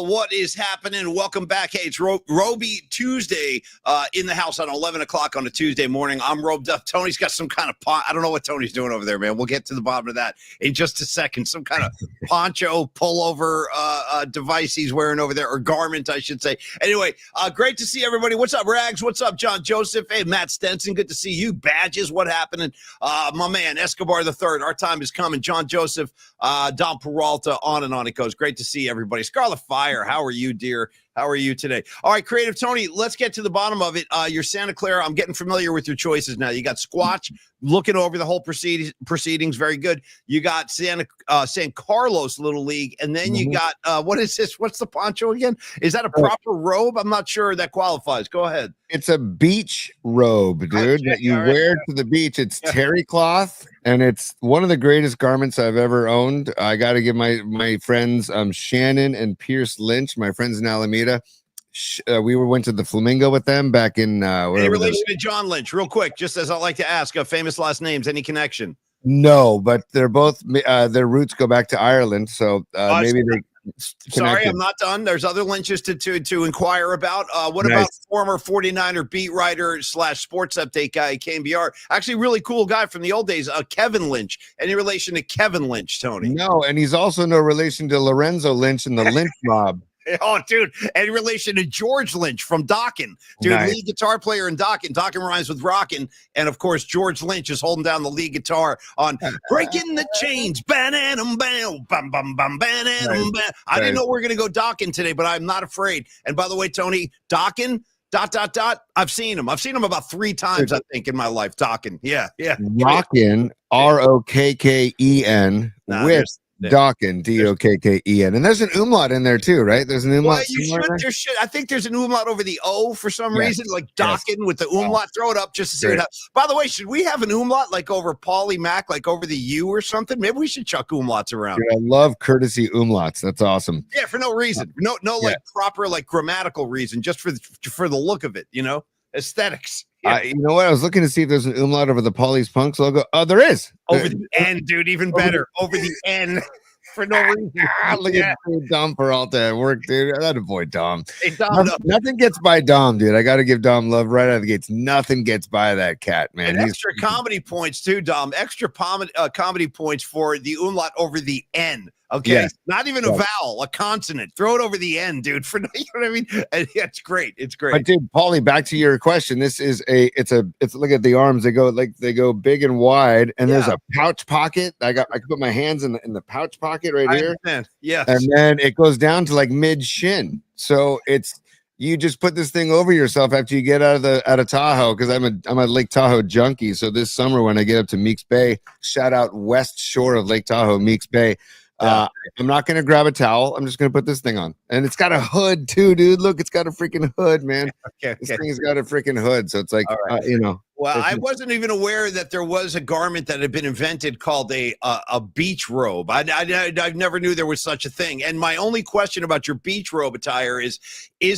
What is happening? Welcome back. Hey, it's Roby Tuesday in the house on 11 o'clock on a Tuesday morning. I'm robed up. Tony's got some kind of I don't know what Tony's doing over there, man. We'll get to the bottom of that in just a second. Some kind of poncho pullover device he's wearing over there, or garment, I should say. Anyway, great to see everybody. What's up, Rags? What's up, John Joseph? Hey, Matt Stenson. Good to see you. Badges, what happening? My man, Escobar the Third. Our time is coming. John Joseph, Dom Peralta, on and on it goes. Great to see everybody. Scarlet Fire, how are you, dear? How are you today? All right, Creative Tony, let's get to the bottom of it. Your Santa Clara, I'm getting familiar with your choices now. You got Squatch looking over the whole proceedings. Very good. You got San Carlos Little League, and then you got, what is this? What's the poncho again? Is that a proper robe? I'm not sure that qualifies. Go ahead. It's a beach robe, dude, that you wear to the beach. It's terry cloth, and it's one of the greatest garments I've ever owned. I got to give my friends Shannon and Pierce Lynch, my friends in Alameda. We went to the Flamingo with them back in any relation to John Lynch, real quick, just as I like to ask, famous last names, any connection? No, but they're both their roots go back to Ireland, so maybe they. Sorry, I'm not done. There's other Lynches to inquire about. What about former 49er beat writer / sports update guy, KMBR? Actually, really cool guy from the old days, Kevin Lynch. Any relation to Kevin Lynch, Tony? No, and he's also no relation to Lorenzo Lynch and the Lynch mob. Oh, dude, any relation to George Lynch from Dokken. Dude, lead guitar player in Dokken. Dokken rhymes with rockin'. And, of course, George Lynch is holding down the lead guitar on Breaking the Chains. I didn't know we were going to go Dokken today, but I'm not afraid. And, by the way, Tony, Dokken, ... I've seen him. I've seen him about 3 times, I think, in my life. Dokken. Yeah. Rockin', Rokken, with Dokken, Dokken, and there's an umlaut in there too, right? There's an umlaut. I think there's an umlaut over the O for some reason, like Dokken with the umlaut. Throw it up just to see it. By the way, should we have an umlaut like over Paulie Mac, like over the U or something? Maybe we should chuck umlauts around. Dude, I love courtesy umlauts. That's awesome. Yeah, for no reason, no like proper like grammatical reason, just for the look of it, aesthetics. Yeah. You know what? I was looking to see if there's an umlaut over the Polly's Punks logo. Oh, there is. Over the N, dude. Even better. Over the N. For no reason. Look at Dom Peralta at work, dude. I gotta avoid Dom. Hey, Dom, nothing gets by Dom, dude. I gotta give Dom love right out of the gates. Nothing gets by that cat, man. And extra comedy points too, Dom. Extra comedy points for the umlaut over the N. Okay, not even a vowel, a consonant. Throw it over the end, dude. For you know what I mean? And it's great. It's great. But dude, Paulie, back to your question. This is it's look at the arms. They go big and wide, and there's a pouch pocket. I can put my hands in the pouch pocket right here. Yeah, and then it goes down to like mid shin. So you just put this thing over yourself after you get out of Tahoe, because I'm a Lake Tahoe junkie. So this summer when I get up to Meeks Bay, shout out west shore of Lake Tahoe, Meeks Bay. I'm not going to grab a towel. I'm just going to put this thing on. And it's got a hood too, dude. Look, it's got a freaking hood, man. This thing's got a freaking hood. So it's like, Well, I wasn't even aware that there was a garment that had been invented called a beach robe. I never knew there was such a thing. And my only question about your beach robe attire is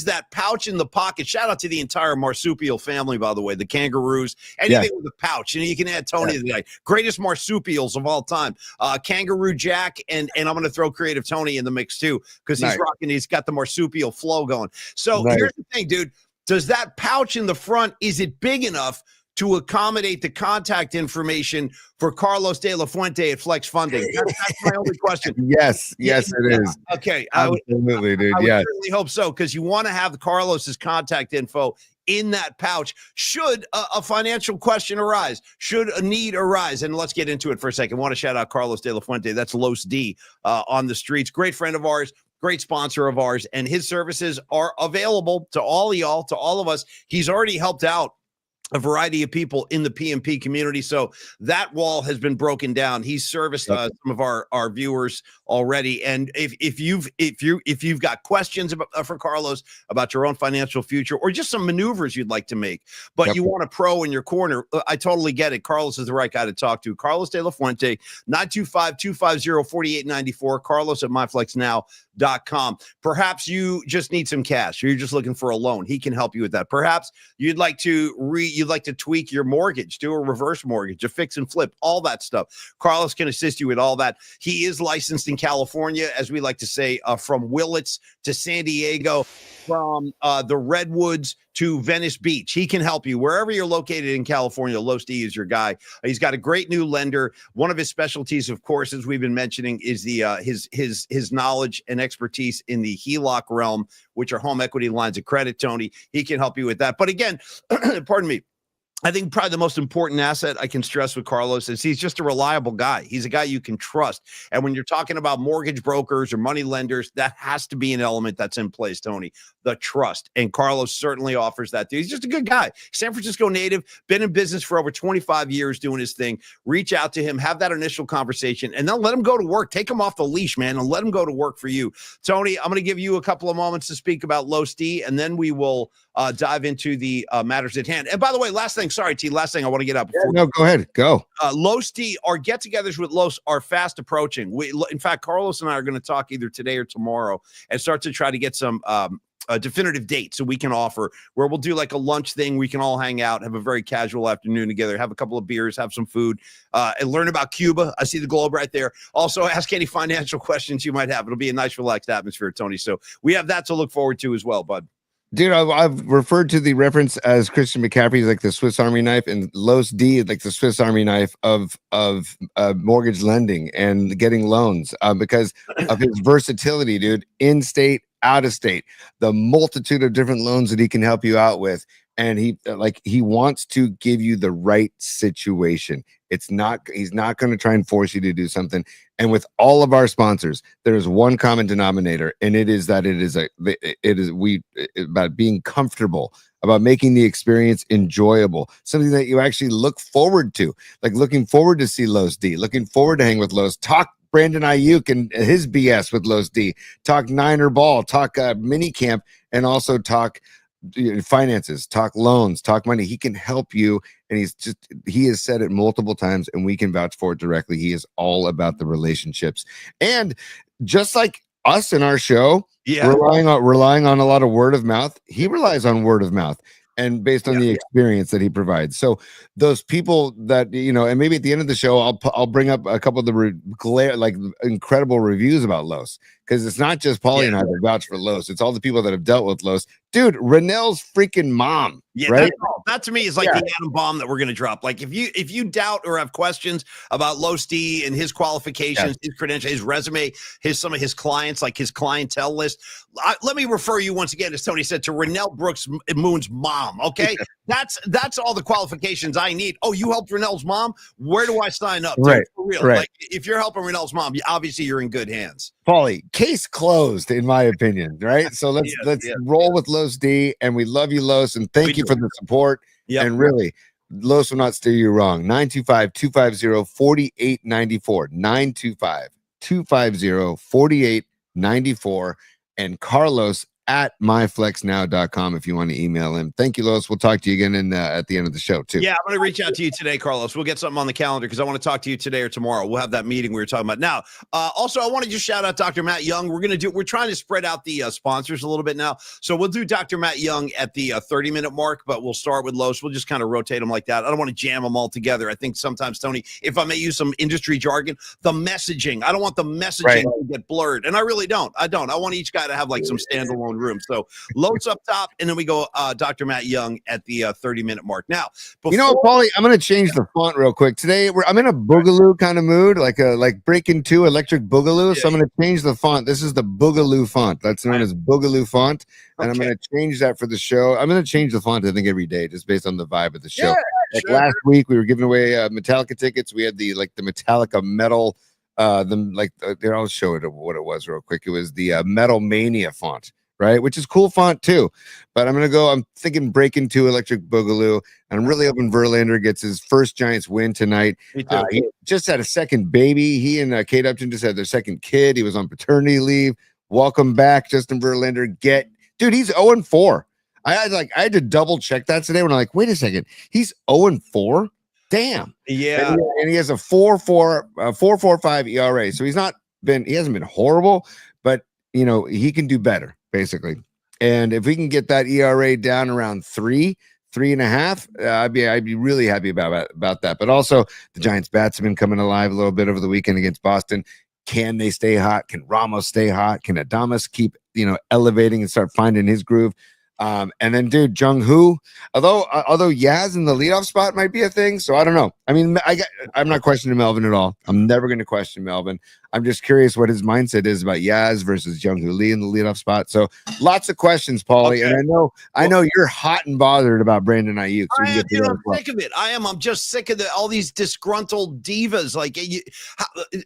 that pouch in the pocket. Shout out to the entire marsupial family, by the way, the kangaroos, anything with a pouch. You can add Tony to the night. Greatest marsupials of all time. Kangaroo Jack, and I'm going to throw Creative Tony in the mix too, because he's got the marsupial flow going. So here's the thing, dude. Does that pouch in the front, is it big enough to accommodate the contact information for Carlos De La Fuente at Flex Funding? That's my only question. Yes, it is. Okay. Absolutely, dude. I would certainly hope so, because you want to have Carlos's contact info in that pouch should a financial question arise, should a need arise. And let's get into it for a second. I want to shout out Carlos De La Fuente. That's Los D on the streets. Great friend of ours. Great sponsor of ours. And his services are available to all of y'all, to all of us. He's already helped out a variety of people in the PMP community. So that wall has been broken down. He's serviced some of our viewers already. And if you've got questions for Carlos about your own financial future, or just some maneuvers you'd like to make, but you want a pro in your corner, I totally get it. Carlos is the right guy to talk to. Carlos De La Fuente, 925-250-4894. Carlos at myflexnow.com. Perhaps you just need some cash, or you're just looking for a loan. He can help you with that. Perhaps you'd like to you'd like to tweak your mortgage, do a reverse mortgage, a fix and flip, all that stuff, Carlos can assist you with all that. He is licensed in California, as we like to say, from Willits to San Diego, from the Redwoods to Venice Beach. He can help you wherever you're located in California. Los D is your guy. He's got a great new lender. One of his specialties, of course, as we've been mentioning, is the his knowledge and expertise in the HELOC realm, which are home equity lines of credit. Tony, he can help you with that. But again, pardon me, I think probably the most important asset I can stress with Carlos is he's just a reliable guy. He's a guy you can trust. And when you're talking about mortgage brokers or money lenders, that has to be an element that's in place, Tony, the trust. And Carlos certainly offers that. He's just a good guy. San Francisco native, been in business for over 25 years doing his thing. Reach out to him, have that initial conversation, and then let him go to work. Take him off the leash, man, and let him go to work for you. Tony, I'm going to give you a couple of moments to speak about Los D, and then we will dive into the matters at hand. And by the way, last thing I want to get up. No, go ahead. Go. Los D, our get-togethers with Los are fast approaching. In fact, Carlos and I are going to talk either today or tomorrow and start to try to get some a definitive date so we can offer where we'll do like a lunch thing. We can all hang out, have a very casual afternoon together, have a couple of beers, have some food, and learn about Cuba. I see the globe right there. Also, ask any financial questions you might have. It'll be a nice, relaxed atmosphere, Tony. So we have that to look forward to as well, bud. Dude, I've referred to the reference as Christian McCaffrey like the Swiss Army knife, and Los D like the Swiss Army knife of mortgage lending and getting loans because of his versatility, dude. In state, out of state, the multitude of different loans that he can help you out with, and he wants to give you the right situation. He's not going to try and force you to do something. And with all of our sponsors, there is one common denominator, and it is that it is about being comfortable, about making the experience enjoyable, something that you actually look forward to, like looking forward to see Los D, looking forward to hang with Los, talk Brandon Aiyuk and his BS with Los D, talk Niner ball, talk mini camp, and also talk finances, talk loans, talk money. He can help you, and he has said it multiple times, and we can vouch for it directly. He is all about the relationships, and just like us in our show, relying on a lot of word of mouth. He relies on word of mouth and based on the experience that he provides. So those people that, and maybe at the end of the show, I'll bring up a couple of the incredible reviews about Los, because it's not just Paulie and I that vouch for Los. It's all the people that have dealt with Los. Dude, Renell's freaking mom. Yeah, right? That to me is like the atom bomb that we're going to drop. Like if you doubt or have questions about Los D and his qualifications, his credentials, his resume, some of his clients, like his clientele list, let me refer you once again, as Tony said, to Renell Brooks Moon's mom. Okay, that's all the qualifications I need. Oh, you helped Renell's mom? Where do I sign up? Dude, right, for real. Right. Like if you're helping Renell's mom, obviously you're in good hands. Paulie, case closed, in my opinion. Right, so let's roll with Los D, and we love you, Los, and thank you for the support. And really, Los will not steer you wrong. 925-250-4894. 925-250-4894. And Carlos at myflexnow.com if you want to email him. Thank you, Los. We'll talk to you again at the end of the show, too. Yeah, I'm going to reach out to you today, Carlos. We'll get something on the calendar because I want to talk to you today or tomorrow. We'll have that meeting we were talking about. Now, also, I want to just shout out Dr. Matt Young. We're trying to spread out the sponsors a little bit now. So we'll do Dr. Matt Young at the 30-minute mark, but we'll start with Los. We'll just kind of rotate them like that. I don't want to jam them all together. I think sometimes, Tony, if I may use some industry jargon, the messaging. I don't want the messaging to get blurred. And I really don't. I want each guy to have like some standalone room. So Los up top, and then we go Dr. Matt Young at the 30-minute mark. Now, Paulie, I'm going to change the font real quick. Today, I'm in a Boogaloo kind of mood, like Breaking 2 Electric Boogaloo. So I'm going to change the font. This is the Boogaloo font. That's known as Boogaloo font. And I'm going to change that for the show. I'm going to change the font, I think, every day, just based on the vibe of the show. Last week, we were giving away Metallica tickets. We had the Metallica metal. I'll show it what it was real quick. It was the Metal Mania font. Right, which is cool font too, but I'm thinking Breaking 2 Electric Boogaloo, and I'm really hoping Verlander gets his first Giants win tonight. He just had a second baby. He and Kate Upton just had their second kid. He was on paternity leave. Welcome back, Justin Verlander. Dude, he's 0-4. I had to double check that today when I'm like, wait a second, he's 0-4. Damn. Yeah, and he has a 4.45 ERA. So he hasn't been horrible, but he can do better. Basically. And if we can get that ERA down around 3, 3.5. I'd be really happy about that. But also, the Giants bats have been coming alive a little bit over the weekend against Boston. Can they stay hot? Can Ramos stay hot? Can Adames keep elevating and start finding his groove? And then, dude, Jung-Hoo, although Yaz in the leadoff spot might be a thing, so I don't know. I mean, I'm not questioning Melvin at all. I'm never going to question Melvin. I'm just curious what his mindset is about Yaz versus Jung-Hoo Lee in the leadoff spot. So lots of questions, Paulie, Okay. and I know you're hot and bothered about Brandon Aiyuk. So I'm sick of it. I'm just sick of all these disgruntled divas. Like,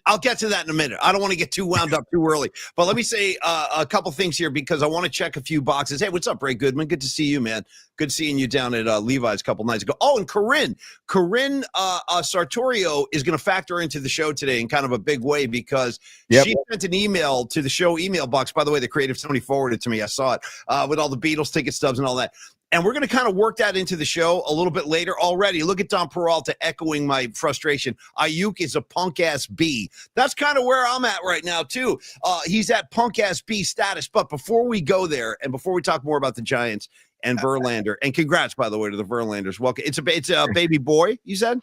I'll get to that in a minute. I don't want to get too wound up too early. But let me say a couple things here because I want to check a few boxes. Hey, what's up, Ray Goodman? Good to see you, man. Good seeing you down at Levi's a couple nights ago. Oh, and Corinne Sartorio is going to factor into the show today in kind of a big way because she sent an email to the show email box. By the way, the creative Tony forwarded to me. I saw it with all the Beatles ticket stubs and all that. And we're going to kind of work that into the show a little bit later already. Look at Don Peralta echoing my frustration. Aiyuk is a punk-ass B. That's kind of where I'm at right now, too. He's at punk-ass B status. But before we go there and before we talk more about the Giants and Verlander, and congrats, by the way, to the Verlanders. Welcome. It's a baby boy, you said?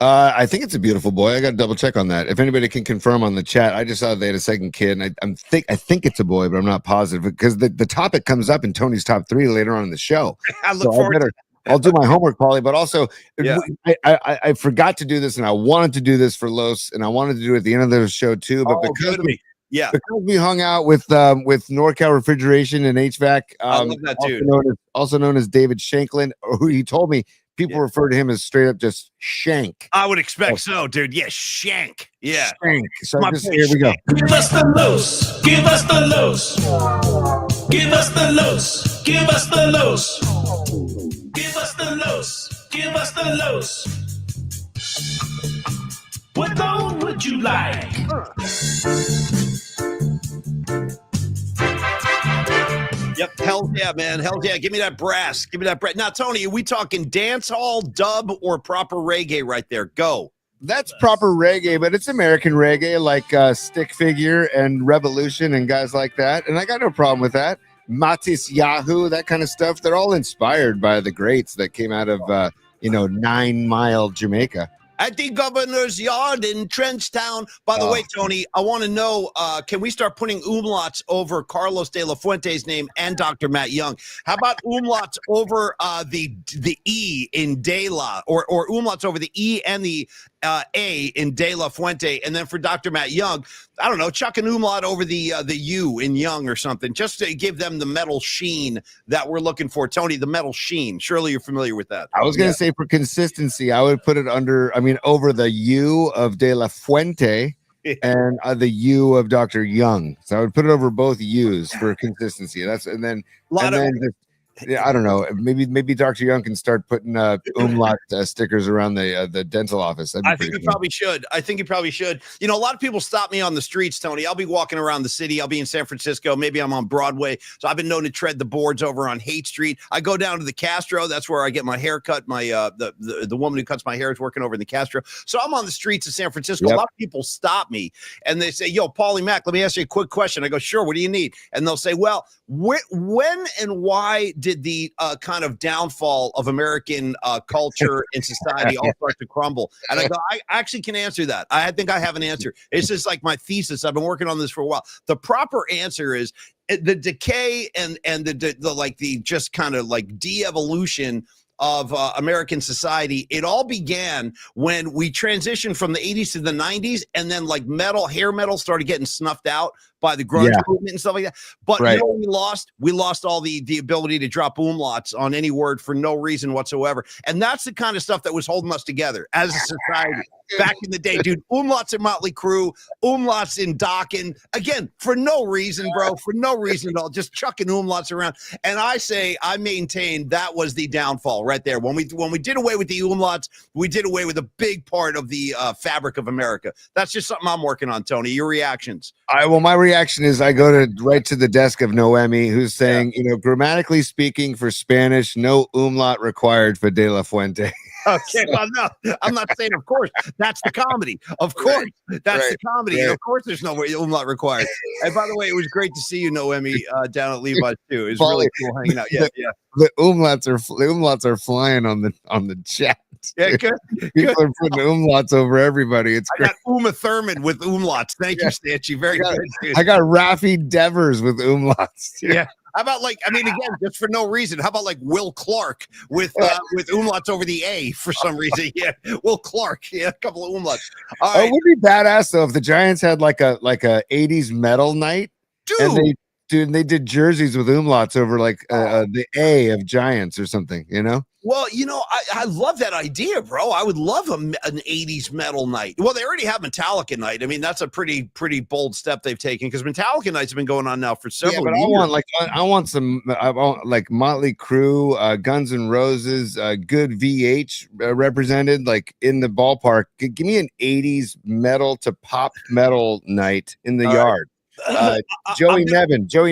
I think it's a beautiful boy. I got to double check on that. If anybody can confirm on the chat, I just saw they had a second kid, and I think it's a boy, but I'm not positive because the topic comes up in Tony's top 3 later on in the show. I look forward to it. I'll do my homework, Paulie, but also I forgot to do this, and I wanted to do this for Los, and I wanted to do it at the end of the show too, but because we hung out with NorCal Refrigeration and HVAC, I love that dude. Also known as David Shanklin, who he told me people refer to him as straight up just Shank. I would expect so, dude. Yeah, Shank. Yeah. Shank. So here we go. Give us the loose. Give us the loose. Give us the loose. Give us the loose. Give us the loose. Give us the loose. What load would you like? Yep. Hell yeah, man. Hell yeah. Give me that brass. Give me that brass. Now, Tony, are we talking dance hall, dub, or proper reggae right there? Go. That's proper reggae, but it's American reggae like Stick Figure and Revolution and guys like that. And I got no problem with that. Matis Yahoo, that kind of stuff. They're all inspired by the greats that came out of, 9 Mile, Jamaica. At the governor's yard in Trenchtown. By the way, Tony, I want to know, can we start putting umlauts over Carlos De La Fuente's name and Dr. Matt Young? How about umlauts over the E in De La, or umlauts over the E and the A in De La Fuente, and then for Dr. Matt Young, I don't know, chuck an umlaut over the U in Young or something, just to give them the metal sheen that we're looking for. Tony, the metal sheen. Surely you're familiar with that. I was going to say for consistency, I would put it over the U of De La Fuente and the U of Dr. Young. So I would put it over both U's for consistency. I don't know. Maybe Dr. Young can start putting umlaut stickers around the dental office. I think he probably should. A lot of people stop me on the streets, Tony. I'll be walking around the city. I'll be in San Francisco. Maybe I'm on Broadway. So I've been known to tread the boards over on Haight Street. I go down to the Castro. That's where I get my hair cut. My the woman who cuts my hair is working over in the Castro. So I'm on the streets of San Francisco. Yep. A lot of people stop me and they say, "Yo, Paulie Mac, let me ask you a quick question." I go, "Sure. What do you need?" And they'll say, "Well, when and why did the kind of downfall of American culture and society all start to crumble?" And I go, I actually can answer that. I think I have an answer. It's just like my thesis. I've been working on this for a while. The proper answer is the decay and the just kind of like de-evolution of American society. It all began when we transitioned from the 80s to the 90s, and then like hair metal started getting snuffed out by the grunge movement and stuff like that. But you know what we lost? We lost all the ability to drop umlauts on any word for no reason whatsoever. And that's the kind of stuff that was holding us together as a society back in the day, dude. Umlauts in Motley Crue, umlauts in Dokken. Again, for no reason, bro. For no reason at all. Just chucking umlauts around. And I maintain that was the downfall right there. When we did away with the umlauts, we did away with a big part of the fabric of America. That's just something I'm working on, Tony. Your reactions? My reaction is I go right to the desk of Noemi, who's saying, grammatically speaking, for Spanish, no umlaut required for De La Fuente. Okay, well, no, I'm not saying, of course, that's the comedy. Of course, that's the comedy. And of course, there's no umlaut required. And by the way, it was great to see you, Noemi, down at Levi's too. It was really cool hanging out. Yeah, yeah. The umlauts are flying on the chat. Yeah, good. People are putting umlauts over everybody. It's great. I got Uma Thurman with umlauts. Thank you, Stanchi. Very good. Dude. I got Rafi Devers with umlauts. Yeah. How about again, just for no reason? How about Will Clark with umlauts over the A for some reason? Yeah, Will Clark. Yeah, a couple of umlauts. All right. It would be badass though if the Giants had like a 80s metal night, dude. And they did jerseys with umlauts over the A of Giants or something, you know? Well, I love that idea, bro. I would love an 80s metal night. Well, they already have Metallica night. I mean, that's a pretty bold step they've taken because Metallica nights have been going on now for several years. I want Motley Crue, Guns N' Roses, good VH represented in the ballpark. Give me an 80s metal to pop metal night in the yard. Joey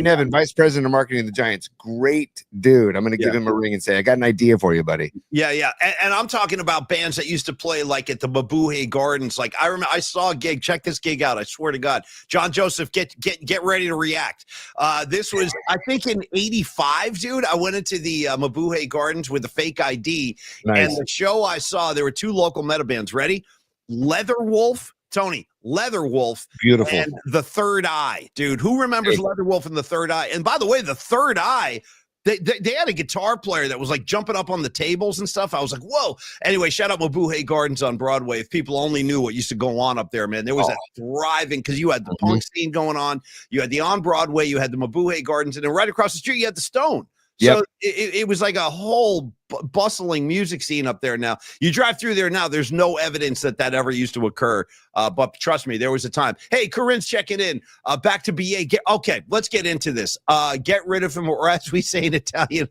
Nevin, Vice President of Marketing of the Giants. Great dude. I'm going to give him a ring and say, I got an idea for you, buddy. Yeah. And I'm talking about bands that used to play at the Mabuhay Gardens. I remember I saw a gig. Check this gig out. I swear to God. John Joseph, get ready to react. This was, I think, in 85, dude. I went into the Mabuhay Gardens with a fake ID. Nice. And the show I saw, there were two local meta bands. Ready? Leatherwolf. Tony, Leatherwolf, beautiful, and the Third Eye, dude. Who remembers Leatherwolf and the Third Eye? And by the way, the Third Eye, they had a guitar player that was jumping up on the tables and stuff. I was like, whoa. Anyway, shout out Mabuhay Gardens on Broadway. If people only knew what used to go on up there, man, there was a thriving because you had the punk scene going on, you had the on Broadway, you had the Mabuhay Gardens, and then right across the street you had the Stone. So it was like a whole bustling music scene up there. Now you drive through there now, there's no evidence that ever used to occur. But trust me, there was a time. Hey, Corinne's checking in. Back to BA. Okay, let's get into this. Get rid of him, or as we say in Italian,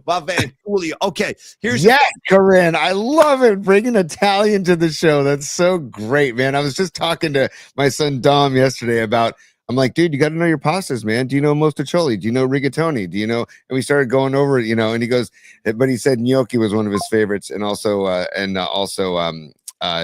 okay, here's Corinne. I love it. Bringing Italian to the show. That's so great, man. I was just talking to my son Dom yesterday about. I'm like, dude, you got to know your pastas, man. Do you know mostaccioli? Do you know rigatoni? Do you know? And we started going over it, and he goes, but he said gnocchi was one of his favorites, and also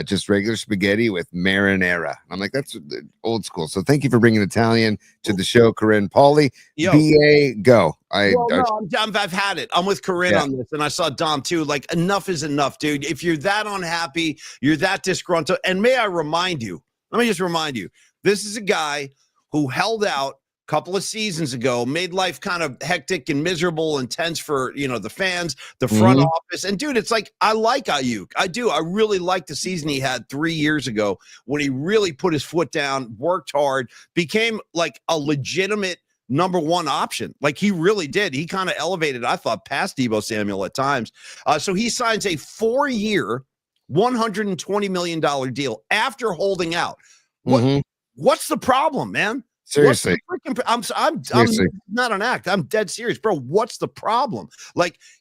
just regular spaghetti with marinara. I'm like, that's old school. So thank you for bringing Italian to the show, Corinne. Paulie, BA, go. I've had it. I'm with Corinne on this, and I saw Dom too. Enough is enough, dude. If you're that unhappy, you're that disgruntled, and may I remind you, let me just remind you, this is a guy who held out a couple of seasons ago, made life kind of hectic and miserable and tense for, the fans, the front office. And dude, it's I like Aiyuk. I do. I really like the season he had 3 years ago when he really put his foot down, worked hard, became a legitimate number one option. He really did. He kind of elevated, I thought, past Deebo Samuel at times. So he signs a 4-year, $120 million deal after holding out. What's the problem, man? Seriously, I'm not an act. I'm dead serious, bro. What's the problem?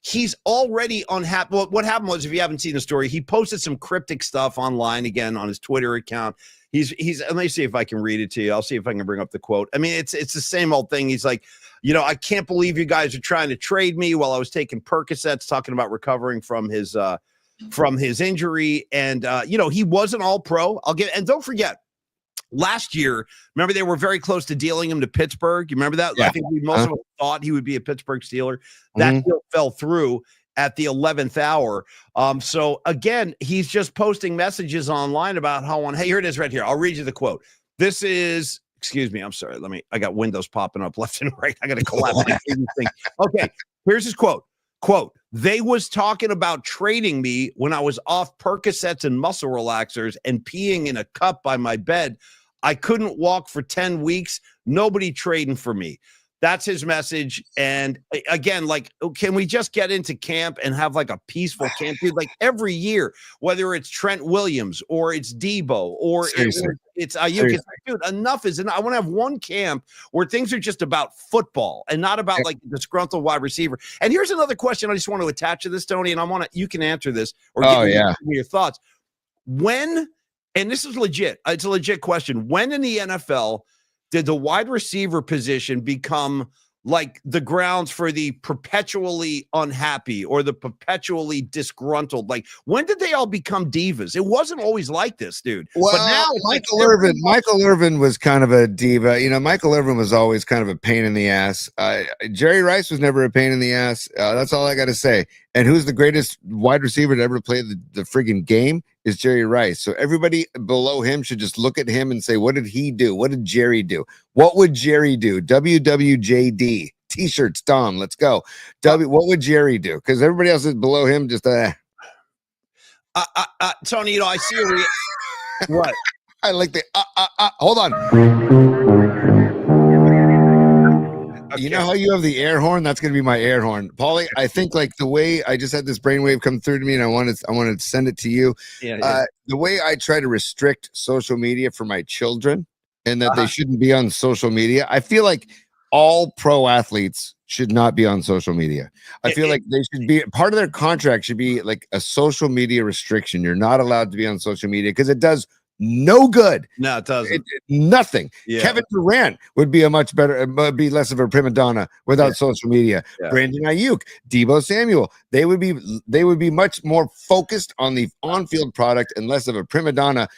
He's already unhappy. Well, what happened was, if you haven't seen the story, he posted some cryptic stuff online again on his Twitter account. He's. Let me see if I can read it to you. I'll see if I can bring up the quote. I mean, it's the same old thing. He's like, I can't believe you guys are trying to trade me while I was taking Percocets, talking about recovering from his injury, and he wasn't all pro. And don't forget. Last year, remember, they were very close to dealing him to Pittsburgh. You remember that? Yeah. I think most of us thought he would be a Pittsburgh Steeler. That deal fell through at the 11th hour. So again, he's just posting messages online about hey, here it is right here. I'll read you the quote. This is, excuse me, I'm sorry. I got windows popping up left and right. I got to collapse thing. Okay, here's his quote. Quote, they was talking about trading me when I was off Percocets and muscle relaxers and peeing in a cup by my bed. I couldn't walk for 10 weeks. Nobody trading for me. That's his message. And again, can we just get into camp and have a peaceful camp? Dude, every year, whether it's Trent Williams or it's Deebo or it's Aiyuk, dude, enough is enough. I want to have one camp where things are just about football and not about disgruntled wide receiver. And here's another question I just want to attach to this, Tony, and you can answer this or give me your thoughts. And this is legit. It's a legit question. When in the NFL did the wide receiver position become like the grounds for the perpetually unhappy or the perpetually disgruntled. Like, when did they all become divas? It wasn't always like this, dude. Well, but now it's Michael Irvin was kind of a diva. You know, Michael Irvin was always kind of a pain in the ass. Jerry Rice was never a pain in the ass. That's all I got to say. And who's the greatest wide receiver to ever play the friggin' game is Jerry Rice. So everybody below him should just look at him and say, what did he do? What did Jerry do? What would Jerry do? WWJD. T-shirts, Dom, let's go. What would Jerry do? Because everybody else is below him. Just Tony, I see your what? I like the hold on. Okay. You know how you have the air horn? That's gonna be my air horn, Paulie. I think like the way I just had this brainwave come through to me, and I wanted to send it to you. Yeah. The way I try to restrict social media for my children, and that they shouldn't be on social media. I feel like all pro athletes should not be on social media. I feel like they should be part of their contract should be like a social media restriction. You're not allowed to be on social media because it does no good. No, it doesn't. Nothing. Yeah. Kevin Durant would be be less of a prima donna without social media. Yeah. Brandon Aiyuk, Deebo Samuel, they would be much more focused on the on-field product and less of a prima donna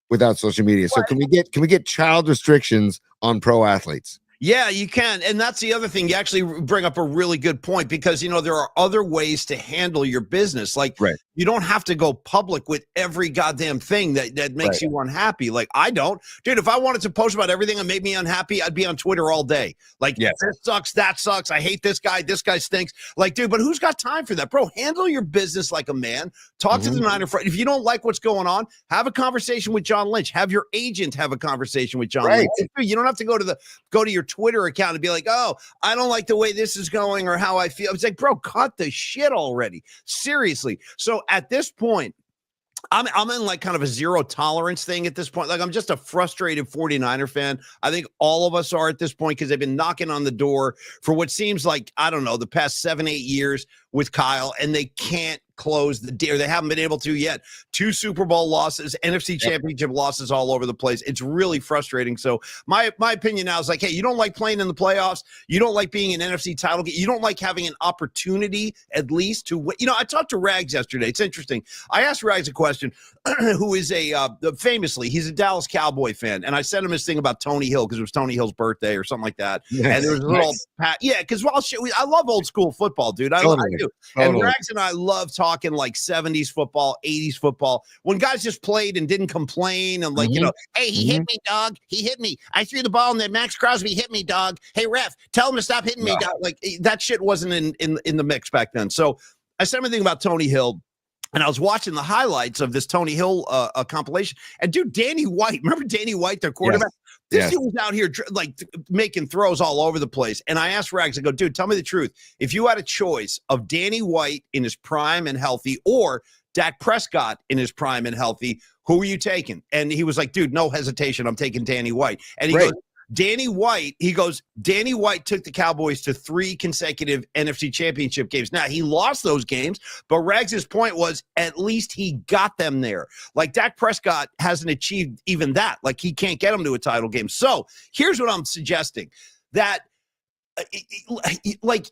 without social media. So can we get child restrictions on pro athletes? Yeah, you can. And that's the other thing. You actually bring up a really good point because, there are other ways to handle your business. Like, you don't have to go public with every goddamn thing that makes you unhappy. Like, I don't. Dude, if I wanted to post about everything that made me unhappy, I'd be on Twitter all day. Like, this sucks, that sucks. I hate this guy stinks. Like, dude, but who's got time for that? Bro, handle your business like a man. Talk to the Niner front. If you don't like what's going on, have a conversation with John Lynch. Have your agent have a conversation with John Lynch. You don't have to go to your Twitter account and be like, oh, I don't like the way this is going or how I feel. It's like, bro, cut the shit already. Seriously. So at this point, I'm in like kind of a zero tolerance thing at this point. Like, I'm just a frustrated 49er fan. I think all of us are at this point because they've been knocking on the door for what seems like, I don't know, the past 7-8 years with Kyle, and they can't close the deal. They haven't been able to yet. 2 Super Bowl losses, NFC Championship losses all over the place. It's really frustrating. So my opinion now is like, hey, you don't like playing in the playoffs. You don't like being an NFC title game. You don't like having an opportunity at least to win. I talked to Rags yesterday. It's interesting. I asked Rags a question, who is famously, he's a Dallas Cowboy fan. And I sent him this thing about Tony Hill because it was Tony Hill's birthday or something like that. Yes. And there was a little because I love old school football, dude. I do. Totally. And Rags and I love talking like 70s football, 80s football, when guys just played and didn't complain and like, hey, he hit me, dog. He hit me. I threw the ball and then Max Crosby hit me, dog. Hey, ref, tell him to stop hitting me, dog. Like, that shit wasn't in the mix back then. So I said everything about Tony Hill. And I was watching the highlights of this Tony Hill compilation. And dude, Danny White, remember Danny White, their quarterback? Yes. This dude was out here like making throws all over the place. And I asked Rags, I go, dude, tell me the truth. If you had a choice of Danny White in his prime and healthy or Dak Prescott in his prime and healthy, who are you taking? And he was like, dude, no hesitation. I'm taking Danny White. And he goes, Danny White took the Cowboys to 3 consecutive NFC Championship games. Now, he lost those games, but Rags' point was at least he got them there. Like, Dak Prescott hasn't achieved even that. Like, he can't get them to a title game. So here's what I'm suggesting, that like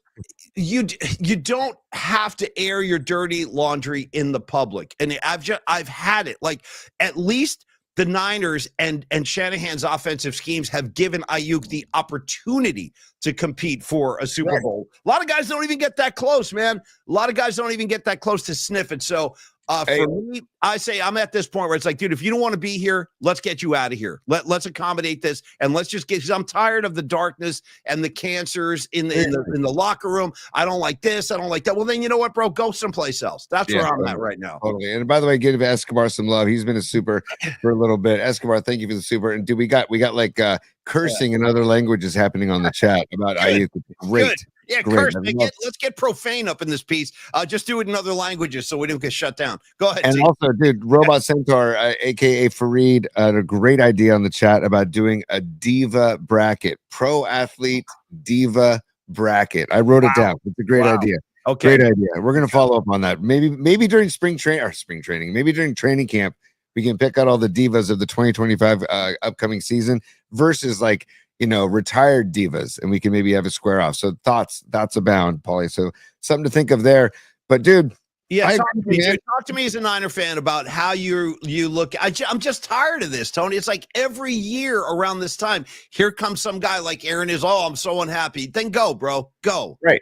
you don't have to air your dirty laundry in the public. And I've had it. Like, at least the Niners and Shanahan's offensive schemes have given Aiyuk the opportunity to compete for a Super Bowl. A lot of guys don't even get that close, man. A lot of guys don't even get that close to sniff it. So for me, I say I'm at this point where it's like, dude, if you don't want to be here, let's get you out of here. Let's accommodate this, and let's just get. Because I'm tired of the darkness and the cancers in the locker room. I don't like this. I don't like that. Well, then you know what, bro? Go someplace else. That's where I'm at right now. Totally. And by the way, give Escobar some love. He's been a super for a little bit. Escobar, thank you for the super. And dude, we got like cursing in other languages happening on the chat about Aiyuk. Great. Good. Yeah, curse. Let's get profane up in this piece. Just do it in other languages so we don't get shut down. Go ahead. And also, dude, Robot Centaur, aka Fareed, had a great idea on the chat about doing a diva bracket, pro athlete diva bracket. I wrote it down. It's a great idea. Okay, great idea. We're gonna follow up on that. Maybe during spring training. Maybe during training camp, we can pick out all the divas of the 2025 upcoming season versus like retired divas, and we can maybe have a square off. So thoughts abound, Paulie. So something to think of there. But dude, yeah, talk to me as a Niner fan about how you look. I'm just tired of this, Tony. It's like every year around this time, here comes some guy like Aaron is. Oh, I'm so unhappy. Then go, bro, go. Right.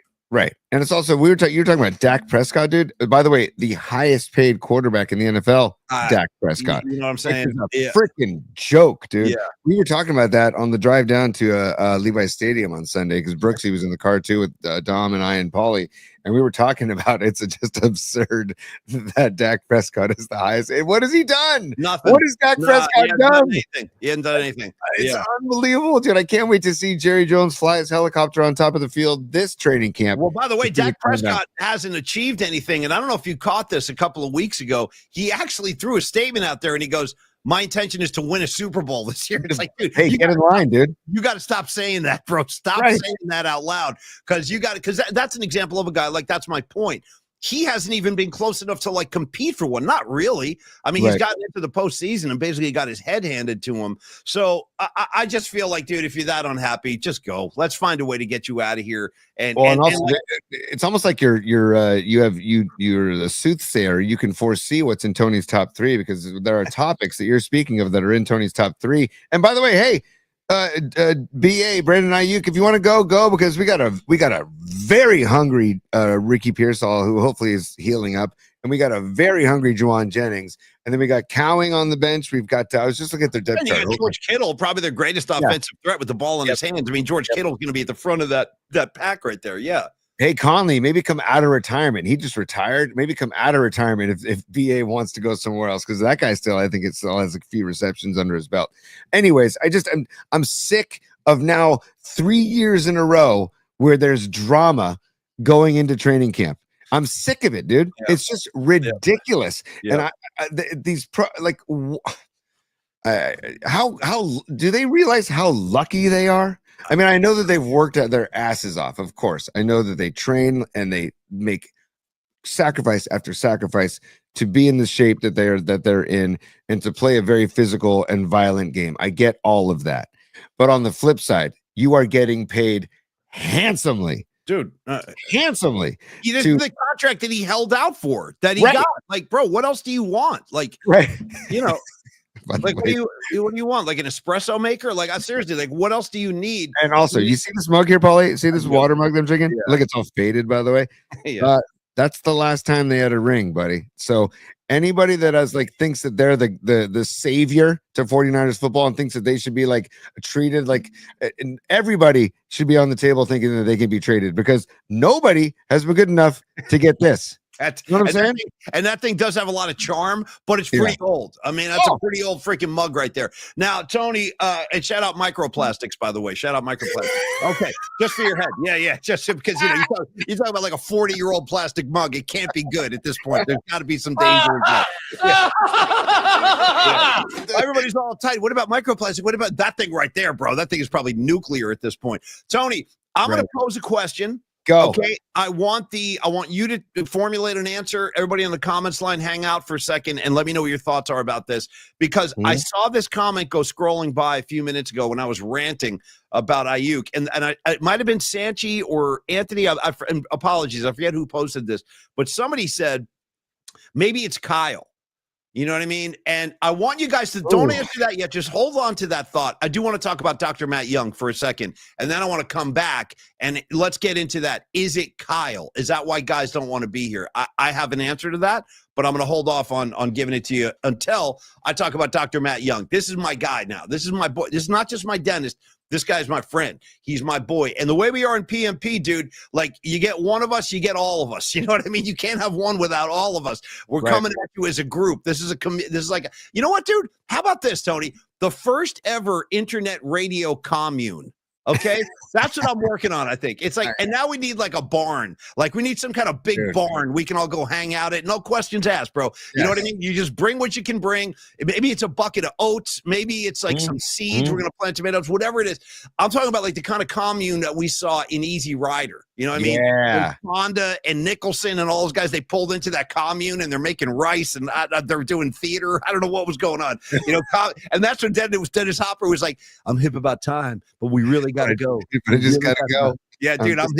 And it's also you're talking about Dak Prescott, dude. By the way, the highest paid quarterback in the NFL, Dak Prescott. You know what I'm saying? Freaking joke, dude. Yeah. We were talking about that on the drive down to Levi's Stadium on Sunday because Brooksy was in the car too with Dom and I and Paulie. And we were talking about it's just absurd that Dak Prescott is the highest. What has he done? Nothing. What has Dak Prescott done? He hasn't done anything. It's unbelievable, dude. I can't wait to see Jerry Jones fly his helicopter on top of the field this training camp. Well, by the way, Dak Prescott hasn't achieved anything. And I don't know if you caught this a couple of weeks ago. He actually threw a statement out there and he goes, my intention is to win a Super Bowl this year. It's like, dude, hey, get in line, dude. You got to stop saying that, bro. Stop saying that out loud because that's an example of a guy like that's my point. He hasn't even been close enough to like compete for one. Not really. I mean, he's gotten into the postseason and basically got his head handed to him. So I just feel like, dude, if you're that unhappy, just go. Let's find a way to get you out of here. And also, it's almost like you're the soothsayer. You can foresee what's in Tony's top three because there are topics that you're speaking of that are in Tony's top three. And by the way, hey, BA Brandon Aiyuk, if you want to go because we got a very hungry Ricky Pearsall who hopefully is healing up, and we got a very hungry Juwan Jennings, and then we got Cowing on the bench. We've got I was just looking at their depth chart. George Kittle, probably their greatest offensive threat with the ball in his hands. I mean, George Kittle's going to be at the front of that pack right there. Yeah. Hey, Conley, maybe come out of retirement. He just retired. Maybe come out of retirement if BA wants to go somewhere else because that guy still, I think it still has a few receptions under his belt. Anyways, I'm sick of now 3 years in a row where there's drama going into training camp. I'm sick of it, dude. Yeah. It's just ridiculous. Yeah. And how do they realize how lucky they are? I mean, I know that they've worked their asses off, of course. I know that they train and they make sacrifice after sacrifice to be in the shape that they're in and to play a very physical and violent game. I get all of that. But on the flip side, you are getting paid handsomely. Dude, handsomely. This is the contract that he held out for, that he got. Like, bro, what else do you want? Like, you know, like, what do you want? Like an espresso maker? Like, seriously, like, what else do you need? And also, you see this mug here, Paulie? See this water mug that I'm drinking? Yeah. Look, it's all faded, by the way. That's the last time they had a ring, buddy. So anybody that thinks that they're the savior to 49ers football and thinks that they should be like treated like, and everybody should be on the table thinking that they can be traded because nobody has been good enough to get this. You know what I'm saying? And that thing does have a lot of charm, but it's pretty old. I mean, that's a pretty old freaking mug right there. Now, Tony, and shout out Microplastics, by the way. Shout out Microplastics. Okay, just for your head. Yeah. Just because, you talk about like a 40-year-old plastic mug. It can't be good at this point. There's got to be some danger in that. Yeah. Everybody's all tight. What about microplastic? What about that thing right there, bro? That thing is probably nuclear at this point. Tony, I'm going to pose a question. Go. Okay. I want you to formulate an answer. Everybody in the comments line, hang out for a second and let me know what your thoughts are about this. Because I saw this comment go scrolling by a few minutes ago when I was ranting about Aiyuk. And it might have been Sanchi or Anthony. Apologies. I forget who posted this. But somebody said, maybe it's Kyle. You know what I mean? And I want you guys to don't answer that yet. Just hold on to that thought. I do want to talk about Dr. Matt Young for a second. And then I want to come back and let's get into that. Is it Kyle? Is that why guys don't want to be here? I have an answer to that, but I'm going to hold off on giving it to you until I talk about Dr. Matt Young. This is my guy now. This is my boy. This is not just my dentist. This guy's my friend. He's my boy. And the way we are in PMP, dude, like you get one of us, you get all of us. You know what I mean? You can't have one without all of us. We're coming at you as a group. This is like, you know what, dude? How about this, Tony? The first ever internet radio commune Okay, that's what I'm working on. I think it's like, and now we need like a barn. Like we need some kind of big barn we can all go hang out at. No questions asked, bro. You know what I mean? You just bring what you can bring. Maybe it's a bucket of oats. Maybe it's like some seeds. We're gonna plant tomatoes. Whatever it is. I'm talking about like the kind of commune that we saw in Easy Rider. You know what I mean? Yeah. Honda and Nicholson and all those guys, they pulled into that commune and they're making rice and they're doing theater. I don't know what was going on. You know, and that's when Dennis Hopper was like, "I'm hip about time, but we really got to go. I just got to go." Yeah, dude, I'm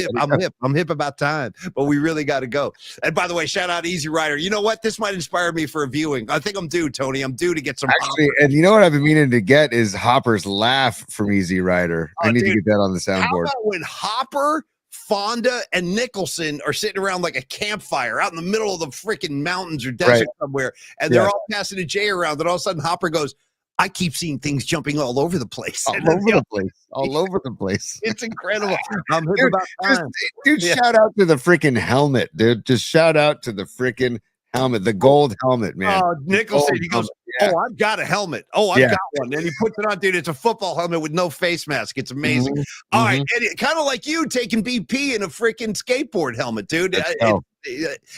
hip about time, but we really got to go. And by the way, shout out Easy Rider. You know what? This might inspire me for a viewing. I think I'm due, Tony. I'm due to get some. Actually, and you know what I've been meaning to get is Hopper's laugh from Easy Rider. I need to get that on the soundboard. How about when Hopper, Fonda, and Nicholson are sitting around like a campfire out in the middle of the freaking mountains or desert somewhere, and they're all passing a J around, and all of a sudden Hopper goes, "I keep seeing things jumping all over the place." All over the place. It's incredible. I'm hip about time. Dude, shout out to the freaking helmet, dude. Just shout out to the freaking helmet, the gold helmet, man. Oh, Nicholson, he goes, "Oh, I've got a helmet. Oh, I've got one." And he puts it on, dude. It's a football helmet with no face mask. It's amazing. All right. And kind of like you taking BP in a freaking skateboard helmet, dude.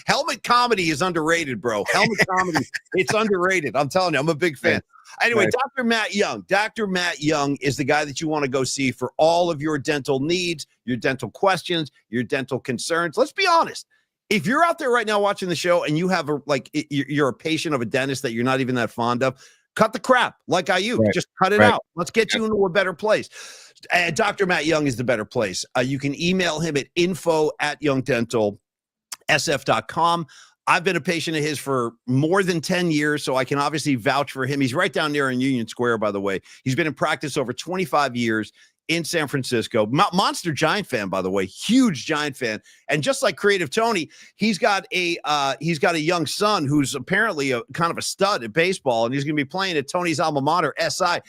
Helmet comedy is underrated, bro. Helmet comedy, it's underrated. I'm telling you, I'm a big fan. Anyway, Dr. Matt Young. Dr. Matt Young is the guy that you want to go see for all of your dental needs, your dental questions, your dental concerns. Let's be honest. If you're out there right now watching the show and you have you're a patient of a dentist that you're not even that fond of, cut the crap like Aiyuk. Just cut it out. Let's get you into a better place. Dr. Matt Young is the better place. You can email him at info@youngdentalsf.com. I've been a patient of his for more than 10 years, so I can obviously vouch for him. He's right down there in Union Square, by the way. He's been in practice over 25 years in San Francisco. Monster Giant fan, by the way, huge Giant fan. And just like Creative Tony, he's got a young son who's apparently a kind of a stud at baseball, and he's going to be playing at Tony's alma mater, SI.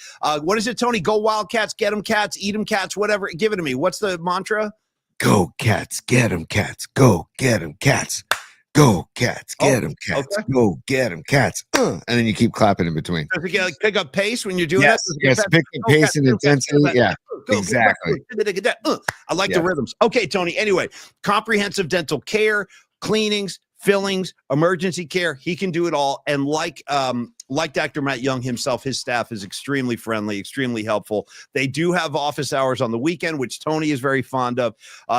What is it, Tony? Go Wildcats, get them Cats, eat them Cats, whatever. Give it to me. What's the mantra? Go Cats, get them Cats. Go get them Cats. Go Cats, get them Cats. Okay. Go get them Cats. And then you keep clapping in between. Does it get, like, pick up pace when you're doing that? Yes, pick up pace and intensity. Yeah, exactly. I like the rhythms. Okay, Tony. Anyway, comprehensive dental care, cleanings, fillings, emergency care. He can do it all. And like Dr. Matt Young himself, his staff is extremely friendly, extremely helpful. They do have office hours on the weekend, which Tony is very fond of.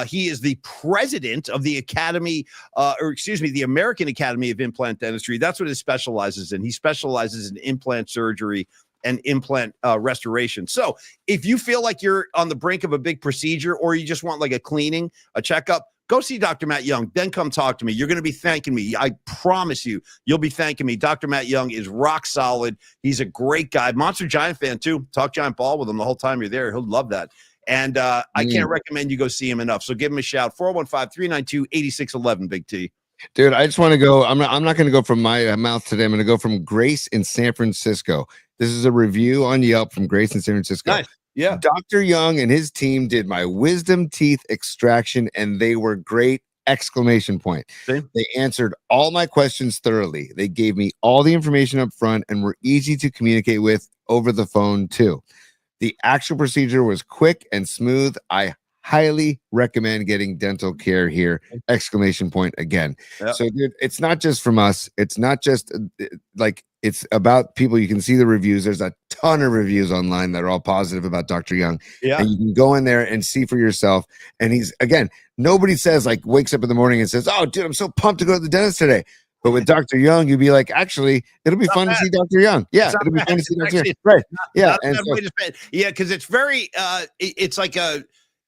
He is the president of the the American Academy of Implant Dentistry. That's what he specializes in. He specializes in implant surgery and implant restoration. So if you feel like you're on the brink of a big procedure, or you just want like a cleaning, a checkup, go see Dr. Matt Young. Then come talk to me. You're going to be thanking me. I promise you, you'll be thanking me. Dr. Matt Young is rock solid. He's a great guy. Monster Giant fan, too. Talk Giant ball with him the whole time you're there. He'll love that. And I can't recommend you go see him enough. So give him a shout. 415-392-8611, Big T. Dude, I just want to go. I'm not going to go from my mouth today. I'm going to go from Grace in San Francisco. This is a review on Yelp from Grace in San Francisco. Nice. Yeah. Dr. Young and his team did my wisdom teeth extraction, and they were great! Exclamation point. See? They answered all my questions thoroughly. They gave me all the information up front and were easy to communicate with over the phone too. The actual procedure was quick and smooth. I highly recommend getting dental care here! Exclamation point again. Yep. So, dude, it's not just from us. It's not just like, it's about people. You can see the reviews. There's a ton of reviews online that are all positive about Dr. Young. Yeah. And you can go in there and see for yourself. And he's, again, nobody says, like, wakes up in the morning and says, "Oh, dude, I'm so pumped to go to the dentist today." But with Dr. Young, you'd be like, actually, it'll be fun to see Dr. Young. Yeah, it'll be fun to see Dr. Young. Right. Yeah. Yeah, because it's very, it's like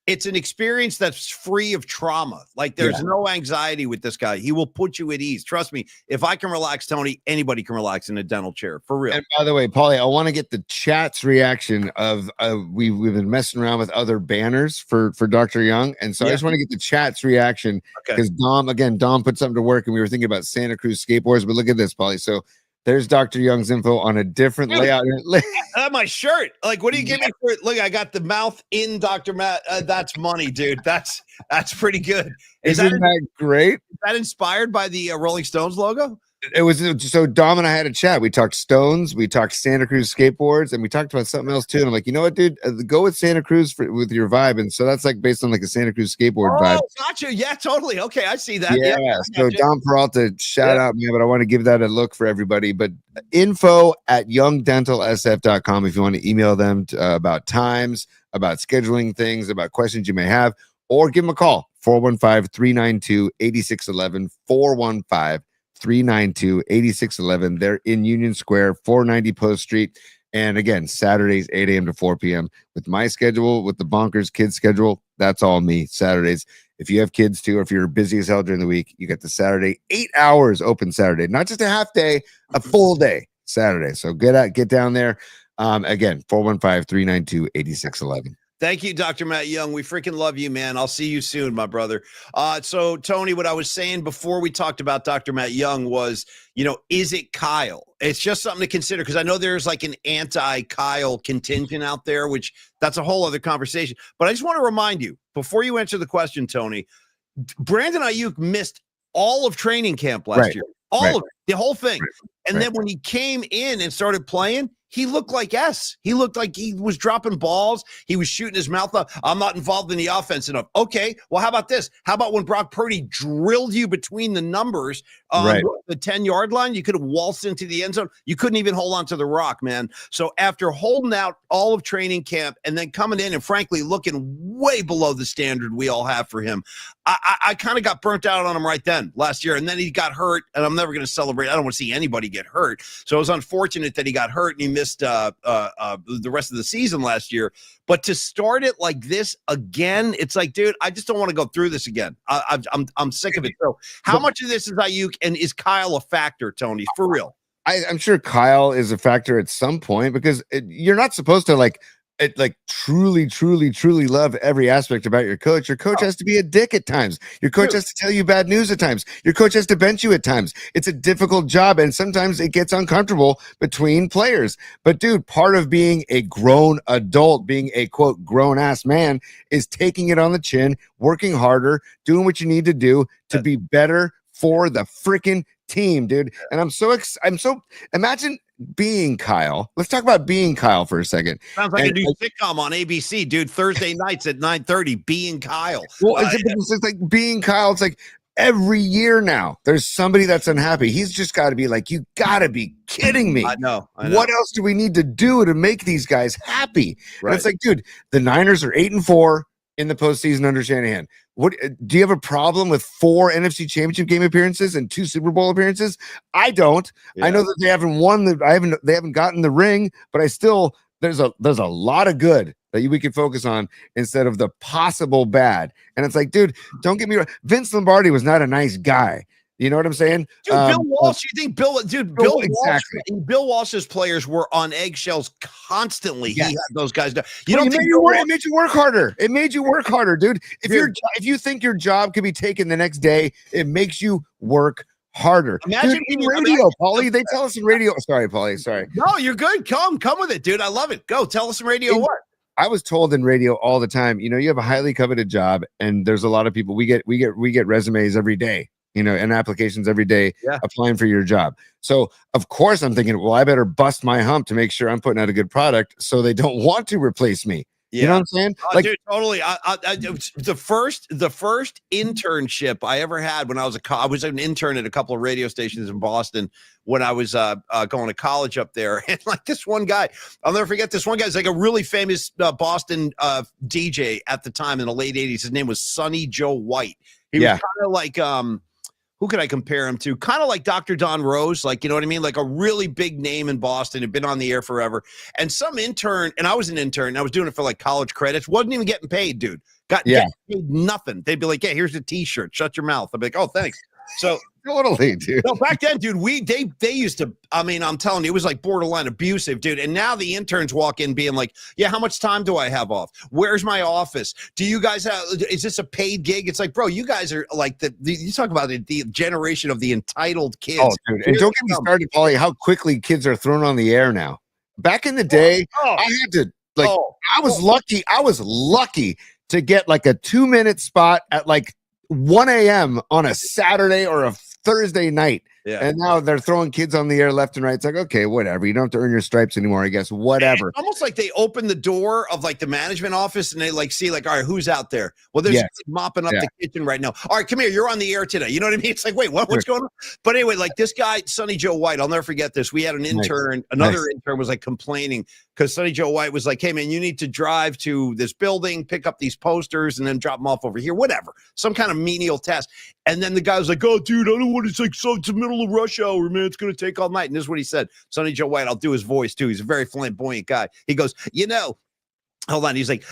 it's an experience that's free of trauma. Like, there's no anxiety with this guy. He will put you at ease. Trust me. If I can relax, Tony, anybody can relax in a dental chair, for real. And by the way, Paulie, I want to get the chat's reaction of we've been messing around with other banners for Dr. Young. And so I just want to get the chat's reaction, because Dom put something to work, and we were thinking about Santa Cruz skateboards, but look at this, Paulie. So there's Dr. Young's info on a different layout. My shirt. Like, what do you give me for it? Look, I got the mouth in Dr. Matt. That's money, dude. That's pretty good. Isn't that great? Is that inspired by the Rolling Stones logo? It was so Dom and I had a chat. We talked stones, we talked Santa Cruz skateboards, and we talked about something else too. And I'm like, you know what, dude, go with Santa Cruz with your vibe. And so that's like based on like a Santa Cruz skateboard vibe. Oh, gotcha. Yeah, totally. Okay, I see that. Yeah. Yeah. So Dom Peralta, shout out, man. But I want to give that a look for everybody. But info@youngdentalsf.com if you want to email them about times, about scheduling things, about questions you may have, or give them a call 415-392-8611 415-392-8611. They're in Union Square, 490 Post Street. And again, Saturdays, 8 a.m. to 4 p.m. With my schedule, with the Bonkers kids schedule, that's all me. Saturdays. If you have kids too, or if you're busy as hell during the week, you get the Saturday, 8 hours open Saturday, not just a half day, a full day Saturday. So get down there. Again, 415-392-8611. Thank you, Dr. Matt Young. We freaking love you, man. I'll see you soon, my brother. So, Tony, what I was saying before we talked about Dr. Matt Young was, is it Kyle? It's just something to consider because I know there's like an anti-Kyle contingent out there, which that's a whole other conversation. But I just want to remind you, before you answer the question, Tony, Brandon Aiyuk missed all of training camp last year. All of it, the whole thing. And then when he came in and started playing, he looked like He looked like he was dropping balls. He was shooting his mouth up. I'm not involved in the offense enough. Okay, well, how about this? How about when Brock Purdy drilled you between the numbers on the 10-yard line? You could have waltzed into the end zone. You couldn't even hold on to the rock, man. So after holding out all of training camp and then coming in and frankly looking way below the standard we all have for him, I kind of got burnt out on him right then last year. And then he got hurt, and I'm never going to celebrate. I don't want to see anybody get hurt. So it was unfortunate that he got hurt and he missed the rest of the season last year. But to start it like this again, it's like, dude, I just don't want to go through this again. I'm sick of it. So how much of this is Aiyuk, and is Kyle a factor, Tony, for real? I'm sure Kyle is a factor at some point because you're not supposed to truly love every aspect about your coach. Your coach has to be a dick at times. Your coach has to tell you bad news at times. Your coach has to bench you at times. It's a difficult job, and sometimes it gets uncomfortable between players. But dude, part of being a grown adult, being a quote grown-ass man, is taking it on the chin, working harder, doing what you need to do to be better for the freaking team, dude. And I'm so imagine being Kyle. Let's talk about being Kyle for a second. Sounds like a new sitcom on ABC, dude. Thursday nights at 9:30. Being Kyle. Well, it's like being Kyle. It's like every year now there's somebody that's unhappy. He's just got to be like, you got to be kidding me. I know. What else do we need to do to make these guys happy? Right. And it's like, dude, the Niners are 8-4 in the postseason under Shanahan. What do you have a problem with 4 NFC Championship game appearances and 2 Super Bowl appearances? I don't. Yeah. I know that they haven't won they haven't gotten the ring, but I still there's a lot of good that we could focus on instead of the possible bad. And it's like, dude, don't get me wrong. Vince Lombardi was not a nice guy. You know what I'm saying? Dude, Bill Walsh, you think Bill Walsh's players were on eggshells constantly. Yes. He had those guys down. It made you work harder. It made you work harder, dude. If you think your job could be taken the next day, it makes you work harder. Imagine in radio, Paulie. They tell us in radio. Sorry, Paulie. Sorry. No, you're good. Come with it, dude. I love it. Go tell us in radio what. I was told in radio all the time, you have a highly coveted job, and there's a lot of people. We get resumes every day. And applications every day applying for your job. So of course I'm thinking, well, I better bust my hump to make sure I'm putting out a good product so they don't want to replace me. Yeah. You know what I'm saying? Dude, totally. The first internship I ever had when I was an intern at a couple of radio stations in Boston when I was going to college up there. And like this one guy, I'll never forget this one guy. He's like a really famous Boston DJ at the time in the late 80s. His name was Sonny Joe White. He was kind of like who could I compare him to? Kind of like Dr. Don Rose, like, you know what I mean? Like a really big name in Boston, had been on the air forever. And some intern, and I was an intern, I was doing it for like college credits, wasn't even getting paid, dude. Getting paid nothing. They'd be like, yeah, here's a t-shirt, shut your mouth. I'd be like, oh, thanks. So totally, dude. No, back then, dude, they used to, I mean, I'm telling you, it was like borderline abusive, dude. And now the interns walk in being like, yeah, how much time do I have off? Where's my office? Do you guys have, is this a paid gig? It's like, bro, you guys are like you talk about the generation of the entitled kids. Oh, dude. And don't get me started, Paulie, how quickly kids are thrown on the air now. Back in the day, I had to, I was lucky to get like a 2-minute spot at like 1 a.m. on a Saturday or a Thursday night. Yeah. And now they're throwing kids on the air left and right. It's like, okay, whatever. You don't have to earn your stripes anymore, I guess. Whatever. It's almost like they open the door of like the management office and they like see like, all right, who's out there? Well, there's Yes. mopping up Yeah. the kitchen right now. All right, come here. You're on the air today. You know what I mean? It's like, wait, what's going on? But anyway, like this guy, Sonny Joe White, I'll never forget this. We had an intern, another intern was like complaining because Sonny Joe White was like, hey man, you need to drive to this building, pick up these posters and then drop them off over here, whatever. Some kind of menial task. And then the guy was like, oh, dude, I don't want to, it's the middle of rush hour, man. It's going to take all night. And this is what he said. Sonny Joe White, I'll do his voice too. He's a very flamboyant guy. He goes, hold on. He's like,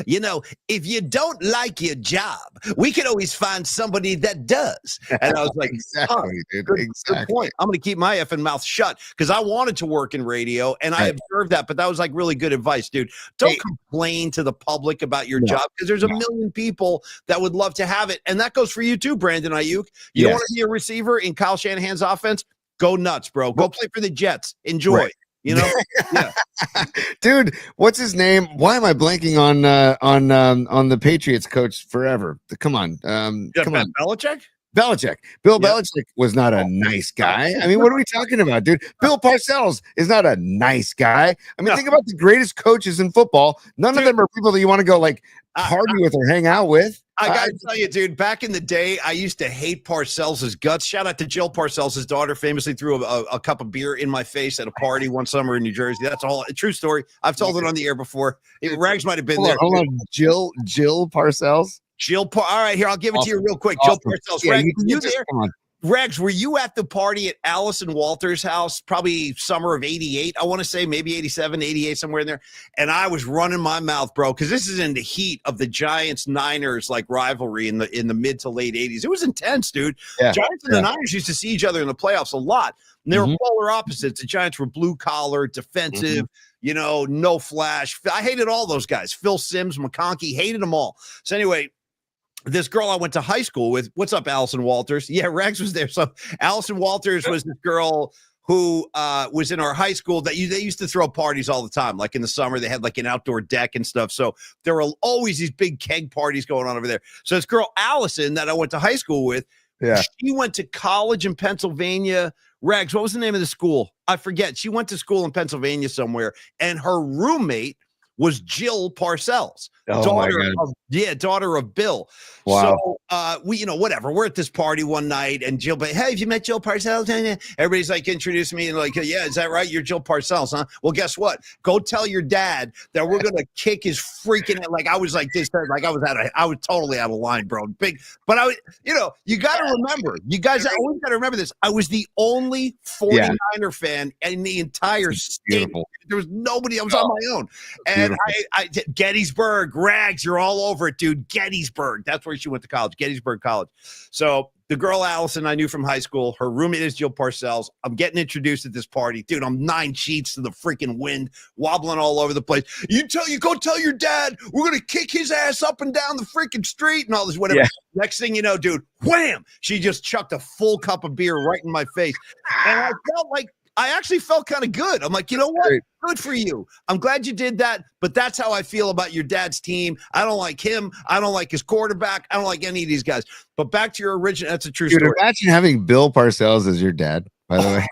if you don't like your job, we can always find somebody that does. And I was like, exactly, dude. Good point. I'm going to keep my effing mouth shut because I wanted to work in radio and I observed that. But that was like really good advice, dude. Don't complain to the public about your job because there's a million people that would love to have it. And that goes for you too, Brandon Aiyuk. You don't want to be a receiver in Kyle Shanahan's offense? Go nuts, bro. Go play for the Jets. Enjoy. Right. Yeah. Dude, what's his name? Why am I blanking on the Patriots coach forever? Come on. Come on. Belichick? Belichick. Bill Belichick was not a nice guy. I mean, what are we talking about, dude? Bill Parcells is not a nice guy. I mean, think about the greatest coaches in football. None of them are people that you want to go like party with or hang out with. I gotta tell you, dude, back in the day, I used to hate Parcells' guts. Shout out to Jill Parcells' daughter, famously threw a cup of beer in my face at a party one summer in New Jersey. That's a true story. I've told it on the air before. Rags might have been there. Hold on. Jill Parcells? All right, here, I'll give it to you real quick. Jill Parcells. Yeah, Rags, you there? Come on. Rags, were you at the party at Allison Walters' house, probably summer of 88, I want to say, maybe 87, 88, somewhere in there? And I was running my mouth, bro, because this is in the heat of the Giants-Niners, like, rivalry in the mid to late 80s. It was intense, dude. Yeah. Giants and the Niners used to see each other in the playoffs a lot. And they were polar opposites. The Giants were blue-collar, defensive, no flash. I hated all those guys. Phil Simms, McConkey, hated them all. So anyway, this girl I went to high school with, what's up, Allison Walters? Yeah, Rags was there. So Allison Walters was this girl who was in our high school that they used to throw parties all the time. Like in the summer, they had like an outdoor deck and stuff. So there were always these big keg parties going on over there. So this girl, Allison, that I went to high school with, she went to college in Pennsylvania. Rags, what was the name of the school? I forget. She went to school in Pennsylvania somewhere, and her roommate was Jill Parcells, daughter of Bill. Wow. So we, whatever. We're at this party one night, and Jill, hey, have you met Jill Parcells? Everybody's like, introduce me, and like, yeah, is that right? You're Jill Parcells, huh? Well, guess what? Go tell your dad that we're gonna kick his freaking. Like I was like this, like I was totally out of line, bro. Big, but you got to remember, you guys always got to remember this. I was the only 49er fan in the entire state. There was nobody. I was on my own, and I Gettysburg, Rags, you're all over it, dude. Gettysburg. That's where she went to college, Gettysburg College. So the girl Allison I knew from high school, her roommate is Jill Parcells. I'm getting introduced at this party. Dude, I'm 9 sheets to the freaking wind, wobbling all over the place. You go tell your dad we're gonna kick his ass up and down the freaking street and all this, whatever. Yeah. Next thing you know, dude, wham! She just chucked a full cup of beer right in my face. And I actually felt kind of good. I'm like, you know what? Good for you. I'm glad you did that. But that's how I feel about your dad's team. I don't like him. I don't like his quarterback. I don't like any of these guys. But back to your original. That's a true story. Imagine having Bill Parcells as your dad, by the way.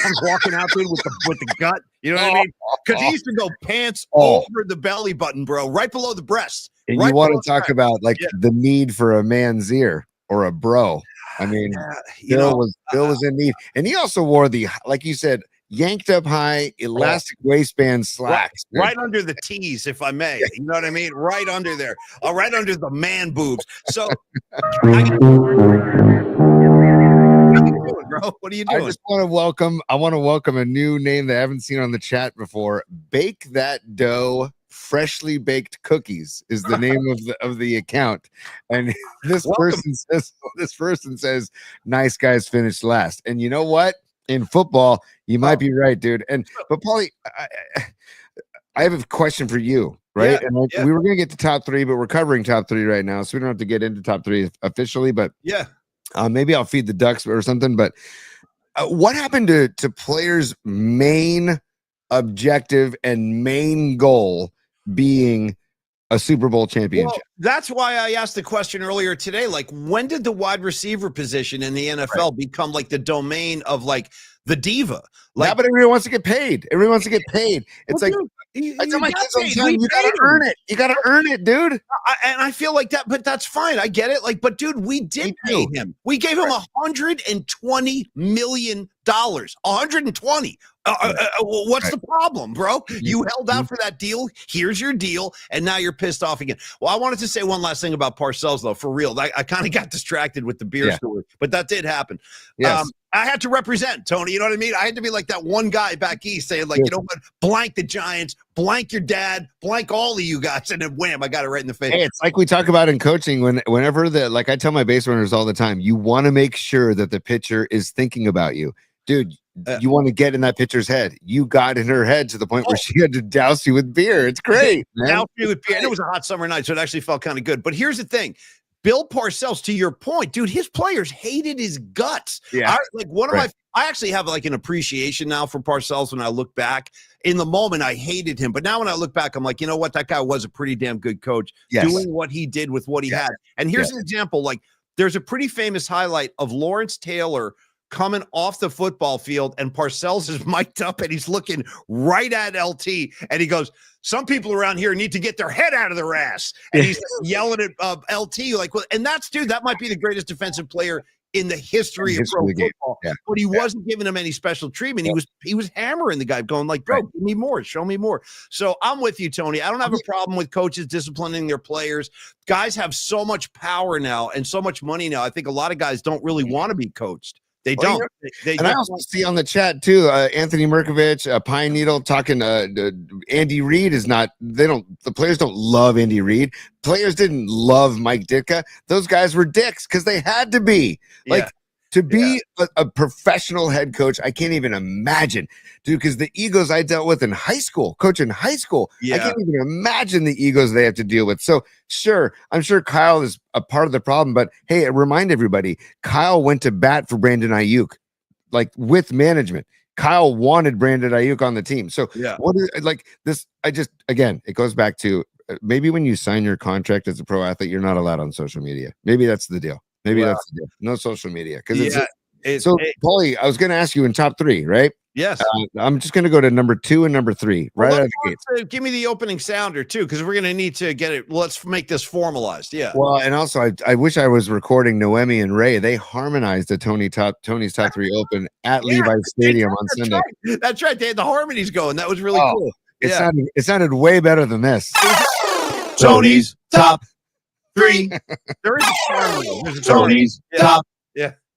I'm walking out there with the gut. You know what I mean? Because he used to go pants over the belly button, bro, right below the breast. And you want to talk about the need for a man's ear or a bro. I mean, Bill was in need, and he also wore like you said, yanked up high elastic waistband slacks, right under the T's, if I may. You know what I mean? Right under there, right under the man boobs. So, what are you doing, bro? What are you doing? I want to welcome a new name that I haven't seen on the chat before. Bake That Dough. Freshly Baked Cookies is the name of the account, and this person says nice guys finish last. And you know what? In football, you might be right, dude. But Paulie, I have a question for you, right? We were gonna get to top 3, but we're covering top 3 right now, so we don't have to get into top 3 officially. But maybe I'll feed the ducks or something. But what happened to players' main objective and main goal being a Super Bowl championship. Well, that's why I asked the question earlier today. Like, when did the wide receiver position in the NFL become like the domain of like the diva? Like, yeah, but everyone wants to get paid. Everyone wants to get paid. It's well, like, dude, I tell my got kids all the paid. time, We you gotta paid earn him. it. You gotta earn it, dude. And I feel like that, but that's fine. I get it. Like, but dude, we did pay him. We gave him $120 million. 120. What's the problem, bro? You held out for that deal. Here's your deal, and now you're pissed off again. Well, I wanted to say one last thing about Parcells, though, for real. I kind of got distracted with the beer story, but that did happen. Yes. I had to represent, Tony. You know what I mean? I had to be like that one guy back east saying, like, you know what? Blank the Giants, blank your dad, blank all of you guys, and then wham, I got it right in the face. Hey, it's like we talk about in coaching whenever like I tell my base runners all the time, you want to make sure that the pitcher is thinking about you. Dude, you want to get in that pitcher's head. You got in her head to the point where she had to douse you with beer. It's great, man. Douse you with beer. And it was a hot summer night, so it actually felt kind of good. But here's the thing. Bill Parcells, to your point, dude, his players hated his guts. Yeah. I actually have like an appreciation now for Parcells when I look back. In the moment, I hated him. But now when I look back, I'm like, you know what? That guy was a pretty damn good coach doing what he did with what he had. And here's an example. Like, there's a pretty famous highlight of Lawrence Taylor coming off the football field, and Parcells is mic'd up and he's looking right at LT, and he goes, some people around here need to get their head out of their ass. And he's yelling at LT like, well, and that's, dude, that might be the greatest defensive player in the history of pro football. But he wasn't giving him any special treatment. He was hammering the guy, going like, bro, give me more, show me more. So I'm with you, Tony. I don't have a problem with coaches disciplining their players. Guys have so much power now and so much money now. I think a lot of guys don't really want to be coached. They don't. And I also see on the chat too, Anthony Merkovich, Pine Needle talking. Andy Reid is not. The players don't love Andy Reid. Players didn't love Mike Ditka. Those guys were dicks because they had to be. Like to be a professional head coach, I can't even imagine, dude. Because the egos I dealt with in high school, coaching high school, I can't even imagine the egos they have to deal with. So sure, I'm sure Kyle is a part of the problem, but hey, remind everybody, Kyle went to bat for Brandon Aiyuk, like with management. Kyle wanted Brandon Aiyuk on the team. So what is like this? Again, it goes back to maybe when you sign your contract as a pro athlete, you're not allowed on social media. Maybe that's the deal. Maybe that's the deal. No social media. Because Paulie, I was going to ask you in top 3, right? Yes. I'm just going to go to number 2 and number 3 right out of the gate. Give me the opening sounder too, because we're going to need to get it. Let's make this formalized. Yeah. Well, and also I wish I was recording Noemi and Ray. They harmonized the Tony's top 3 open at Levi's Stadium on Sunday. Right. That's right. They had the harmonies going. That was really cool. It sounded way better than this. Tony's top 3. There is a harmony. Tony's top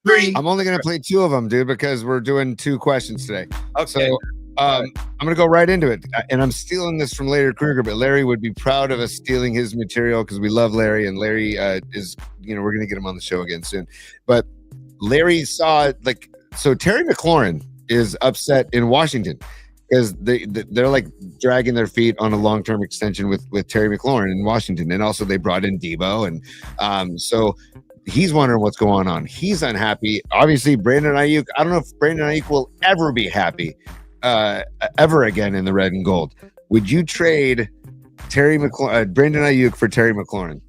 3. I'm only going to play 2 of them, dude, because we're doing 2 questions today. Okay. So I'm going to go right into it. And I'm stealing this from Larry Krueger, but Larry would be proud of us stealing his material because we love Larry. And Larry is, we're going to get him on the show again soon. But Larry saw, so Terry McLaurin is upset in Washington because they're like dragging their feet on a long-term extension with Terry McLaurin in Washington. And also they brought in Debo. And so he's wondering what's going on. He's unhappy. Obviously, Brandon Aiyuk, I don't know if Brandon Aiyuk will ever be happy ever again in the red and gold. Would you trade Brandon Aiyuk for Terry McLaurin?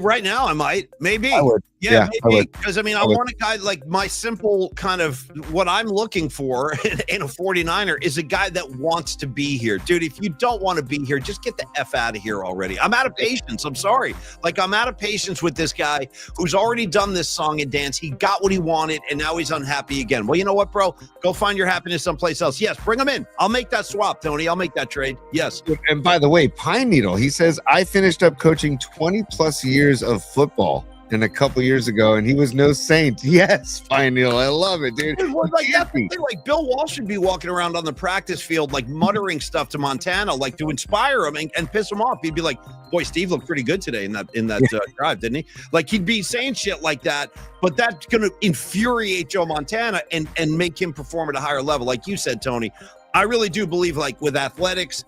Right now, I might. Maybe. I would. Yeah, maybe. Because, I want a guy like my simple kind of what I'm looking for in a 49er is a guy that wants to be here. Dude, if you don't want to be here, just get the F out of here already. I'm out of patience. I'm sorry. I'm out of patience with this guy who's already done this song and dance. He got what he wanted, and now he's unhappy again. Well, you know what, bro? Go find your happiness someplace else. Yes, bring him in. I'll make that swap, Tony. I'll make that trade. Yes. And by the way, Pine Needle, he says, I finished up coaching 20-plus years of football and a couple years ago, and he was no saint. Yes, Pine Needle, I love it, dude. Well, that's the thing. Bill Walsh should be walking around on the practice field, muttering stuff to Montana, to inspire him and piss him off. He'd be like, "Boy, Steve looked pretty good today in that drive, didn't he?" He'd be saying shit like that, but that's going to infuriate Joe Montana and make him perform at a higher level. Like you said, Tony, I really do believe, with athletics,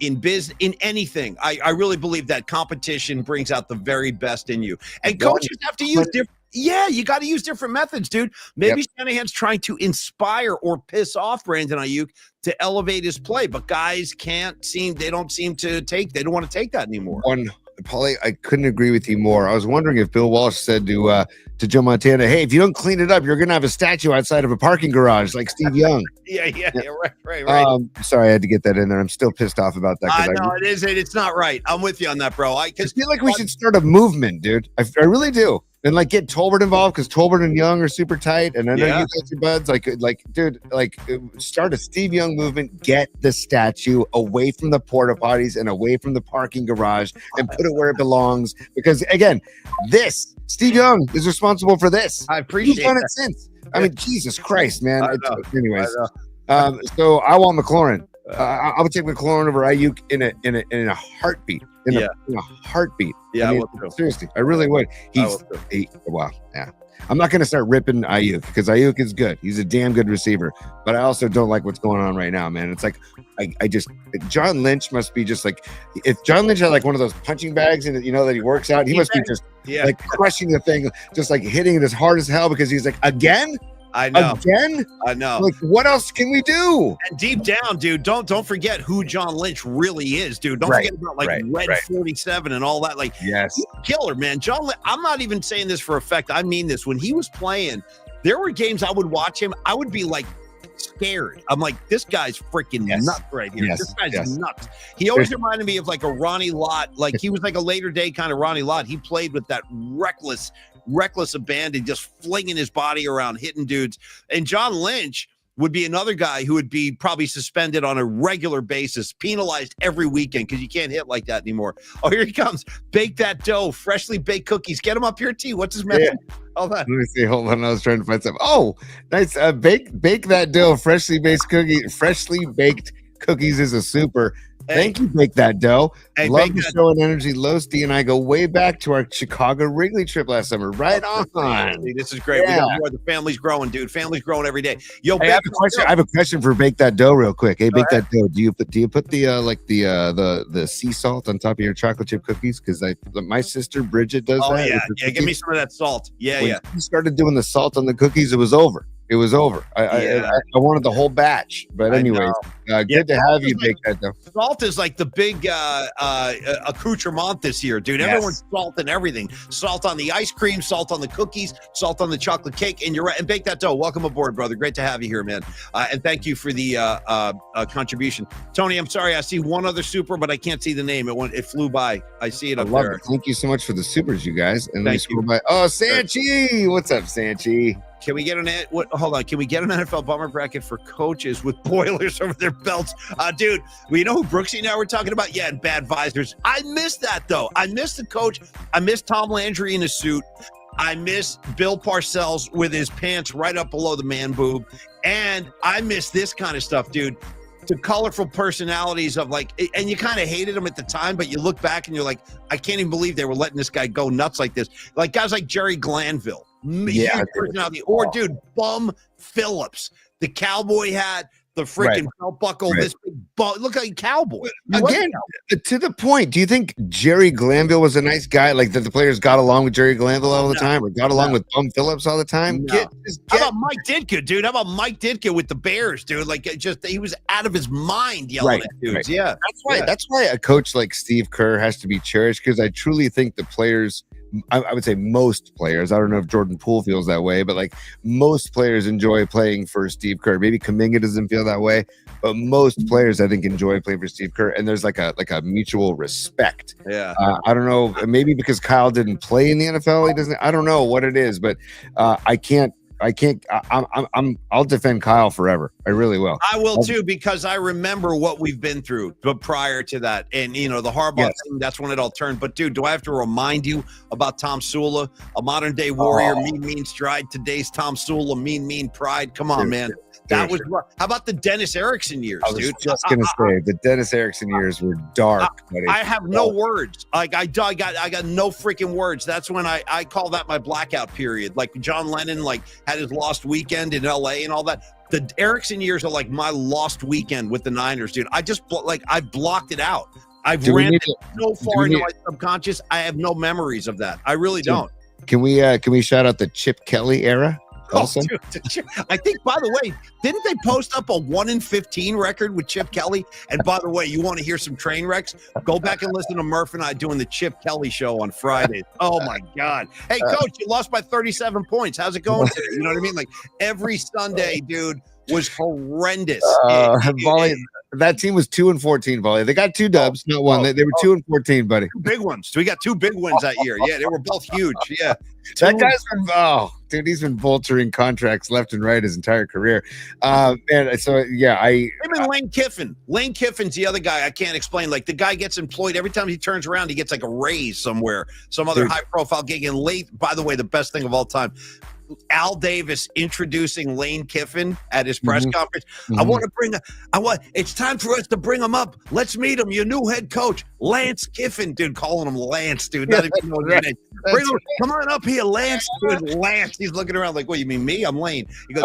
in business, in anything, I really believe that competition brings out the very best in you. And coaches have to use different Yeah, you got to use different methods, dude. Maybe Shanahan's trying to inspire or piss off Brandon Aiyuk to elevate his play, but guys they don't want to take that anymore. Paulie, I couldn't agree with you more. I was wondering if Bill Walsh said to Joe Montana, hey, if you don't clean it up, you're going to have a statue outside of a parking garage like Steve Young. Yeah, right. Sorry, I had to get that in there. I'm still pissed off about that. It's not right. I'm with you on that, bro. I feel like we should start a movement, dude. I really do. And like get Tolbert involved because Tolbert and Young are super tight. And I know you guys are buds. Start a Steve Young movement. Get the statue away from the porta potties and away from the parking garage and put it where it belongs. Because again, Steve Young is responsible for this. I appreciate He's done it since. I mean, Jesus Christ, man. Anyways, so I want McLaurin. I would take McLaurin over Aiyuk in a heartbeat. In a heartbeat. Yeah, I mean, seriously, I really would. Wow. Yeah. I'm not going to start ripping Aiyuk because Aiyuk is good. He's a damn good receiver. But I also don't like what's going on right now, man. It's like John Lynch must be just like, if John Lynch had like one of those punching bags and that he works out, he must be just like crushing the thing, just like hitting it as hard as hell because he's like, again. I know. Again? I know. Like, what else can we do? And deep down, dude, don't forget who John Lynch really is, dude. Don't forget about Red 47 and all that. Like, yes, killer, man. John Lynch, I'm not even saying this for effect. I mean this. When he was playing, there were games I would watch him. I would be like scared. I'm like, this guy's freaking nuts right here. This guy's nuts. He always reminded me of like a Ronnie Lott. Like he was like a later day kind of Ronnie Lott. He played with that reckless abandon, just flinging his body around, hitting dudes. And John Lynch would be another guy who would be probably suspended on a regular basis, penalized every weekend because you can't hit like that anymore. Oh, here he comes. Bake that dough, freshly baked cookies. Get him up here, T. What's his method? Hold on. Let me see. Hold on. I was trying to find something. Oh, nice. Bake that dough, freshly baked cookies is a super. Thank you, Bake That Dough. Love the show and energy. Losty and I go way back to our Chicago Wrigley trip last summer. Right on. This is great. Yeah. We got more. The family's growing, dude. Family's growing every day. Yo, I have a question. I have a question for Bake That Dough, real quick. Hey, Bake That Dough. Do you put the sea salt on top of your chocolate chip cookies? Because my sister Bridget does that. Yeah. Give me some of that salt. Yeah. When she started doing the salt on the cookies, it was over. I wanted the whole batch, but anyways, good to have you, Bake That Dough. Salt is like the big accoutrement this year, dude. Everyone's salting everything. Salt on the ice cream, salt on the cookies, salt on the chocolate cake, and you're right. And Bake That Dough. Welcome aboard, brother. Great to have you here, man. And thank you for the contribution, Tony. I'm sorry, I see one other super, but I can't see the name. It flew by. I see it up there. It. Thank you so much for the supers, you guys. And let me scroll by. Oh, Sanchi, what's up, Sanchi? Can we get hold on? Can we get an NFL bummer bracket for coaches with boilers over their belts? Dude, you know who Brooksy and I were talking about? Yeah, and bad visors. I miss that, though. I miss the coach. I miss Tom Landry in his suit. I miss Bill Parcells with his pants right up below the man boob. And I miss this kind of stuff, dude. The colorful personalities of and you kind of hated him at the time, but you look back and you're like, I can't even believe they were letting this guy go nuts like this. Like guys like Jerry Glanville. Personality. Or dude, Bum Phillips, the cowboy hat, the freaking belt buckle, this big look like a cowboy. Again, to the point, do you think Jerry Glanville was a nice guy? Like that the players got along with Jerry Glanville all the time, or got along with Bum Phillips all the time? No. How about Mike Ditka, dude? How about Mike Ditka with the Bears, dude? Like he was out of his mind yelling at dudes. Right. Yeah, that's why a coach like Steve Kerr has to be cherished, because I truly think the players. I would say most players, I don't know if Jordan Poole feels that way, but like most players enjoy playing for Steve Kerr. Maybe Kuminga doesn't feel that way, but most players I think enjoy playing for Steve Kerr. And there's like a mutual respect. Yeah. I don't know, maybe because Kyle didn't play in the NFL. I don't know what it is, but I'll defend Kyle forever. I really will. I will too, because I remember what we've been through, but prior to that, and the Harbaugh thing, that's when it all turned. But dude, do I have to remind you about Tom Sula, a modern day warrior, mean stride? Today's Tom Sula, mean pride. Come on, man. That was rough. How about the Dennis Erickson years, dude? I was just gonna say the Dennis Erickson years were dark. I have no words. Like I got no freaking words. That's when I call that my blackout period. Like John Lennon had his lost weekend in LA and all that. The Erickson years are like my lost weekend with the Niners, dude. I just I blocked it out. I've ran it so far into my subconscious. I have no memories of that. I really don't. Can we shout out the Chip Kelly era? Also, Dude, I think, by the way, didn't they post up a 1-15 record with Chip Kelly? And by the way, you want to hear some train wrecks? Go back and listen to Murph and I doing the Chip Kelly show on Friday. Oh my God! Hey, Coach, you lost by 37 points. How's it going today? You know what I mean? Like every Sunday, dude, was horrendous. Volley, that team was 2-14. Volley. They got 2 dubs, not one. They were 2-14, buddy. 2 big ones. We got 2 big wins that year. Yeah, they were both huge. Yeah, that guy's been dude, he's been vulturing contracts left and right his entire career. And so yeah, him and Lane Kiffin. Lane Kiffin's the other guy I can't explain. Like the guy gets employed every time he turns around, he gets like a raise somewhere, some other high profile gig. And late, by the way, the best thing of all time. Al Davis introducing Lane Kiffin at his press conference. It's time for us to bring him up. Let's meet him, your new head coach, Lance Kiffin. Dude, calling him Lance, dude. Not even know his name. Come on up here, Lance. Dude, Lance. He's looking around like, what, you mean me? I'm Lane. He goes,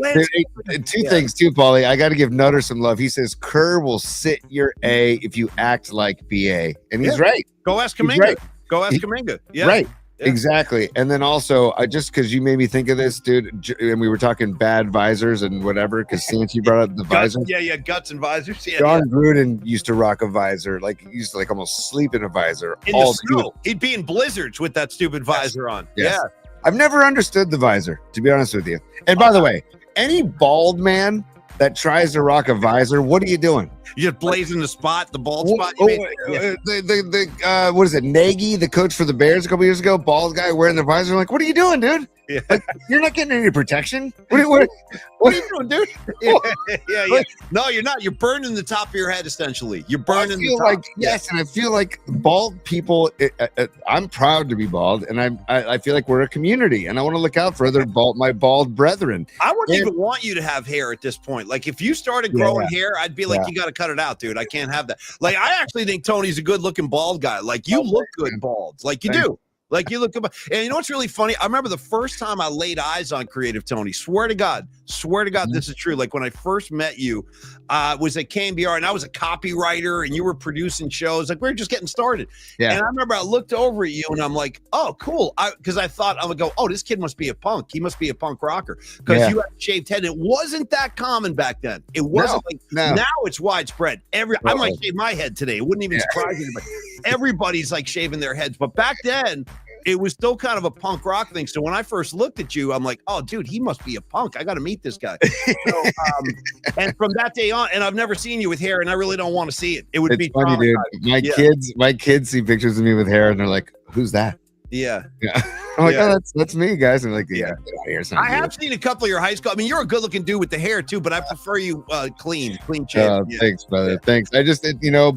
Lance. Dude, two things too, Paulie. I got to give Nutter some love. He says, Kerr will sit your A if you act like BA. And he's right. Go ask Kaminga. Right. Go ask Kaminga. Yeah. Right. Yeah. Exactly. And then also, just because you made me think of this, dude, and we were talking bad visors and whatever, because since you brought up the visors. Yeah, guts and visors. Yeah, John Gruden used to rock a visor. Like, he used to like almost sleep in a visor. In the snow. He'd be in blizzards with that stupid visor on. Yes. Yeah. I've never understood the visor, to be honest with you. And by the way, any bald man that tries to rock a visor, what are you doing? You're just blazing the spot, the bald spot. What is it? Nagy, the coach for the Bears a couple years ago, bald guy wearing the visor. Like, what are you doing, dude? Yeah. Like, you're not getting any protection. What are you doing, dude? Yeah. No, you're not. You're burning the top of your head, essentially. You're burning the top. Like, yes, and I feel like bald people. I'm proud to be bald, and I feel like we're a community, and I want to look out for my bald brethren. I wouldn't even want you to have hair at this point. Like, if you started growing hair, I'd be like, you got to cut it out, dude. I can't have that. Like, I actually think Tony's a good-looking bald guy. Like, you look good bald. Like, you do. Like, you look good. And you know what's really funny? I remember the first time I laid eyes on Creative Tony. Swear to God, this is true. Like, when I first met you, was at KMBR, and I was a copywriter, and you were producing shows. Like, we were just getting started. Yeah. And I remember I looked over at you, and I'm like, oh, cool. Because I thought, I would go, oh, this kid must be a punk. He must be a punk rocker. Because you had a shaved head. It wasn't that common back then. It wasn't now it's widespread. I might shave my head today. It wouldn't even surprise anybody. Everybody's like shaving their heads. But back then, it was still kind of a punk rock thing. So when I first looked at you, I'm like, oh, dude, he must be a punk. I got to meet this guy. So, and from that day on, and I've never seen you with hair, and I really don't want to see it. It would be funny, dude. My kids see pictures of me with hair, and they're like, who's that? Yeah. I'm like, oh, that's me, guys. And like, I have seen a couple of your high school. I mean, you're a good looking dude with the hair too, but I prefer you clean shave. Thanks, brother. Thanks. I just,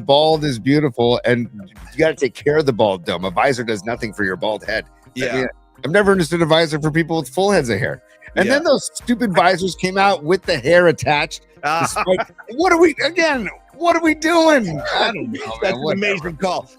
bald is beautiful, and you got to take care of the bald dome. A visor does nothing for your bald head. Yeah. I mean, I've never understood a visor for people with full heads of hair. And then those stupid visors came out with the hair attached. What are we doing? I don't know. That's an amazing call.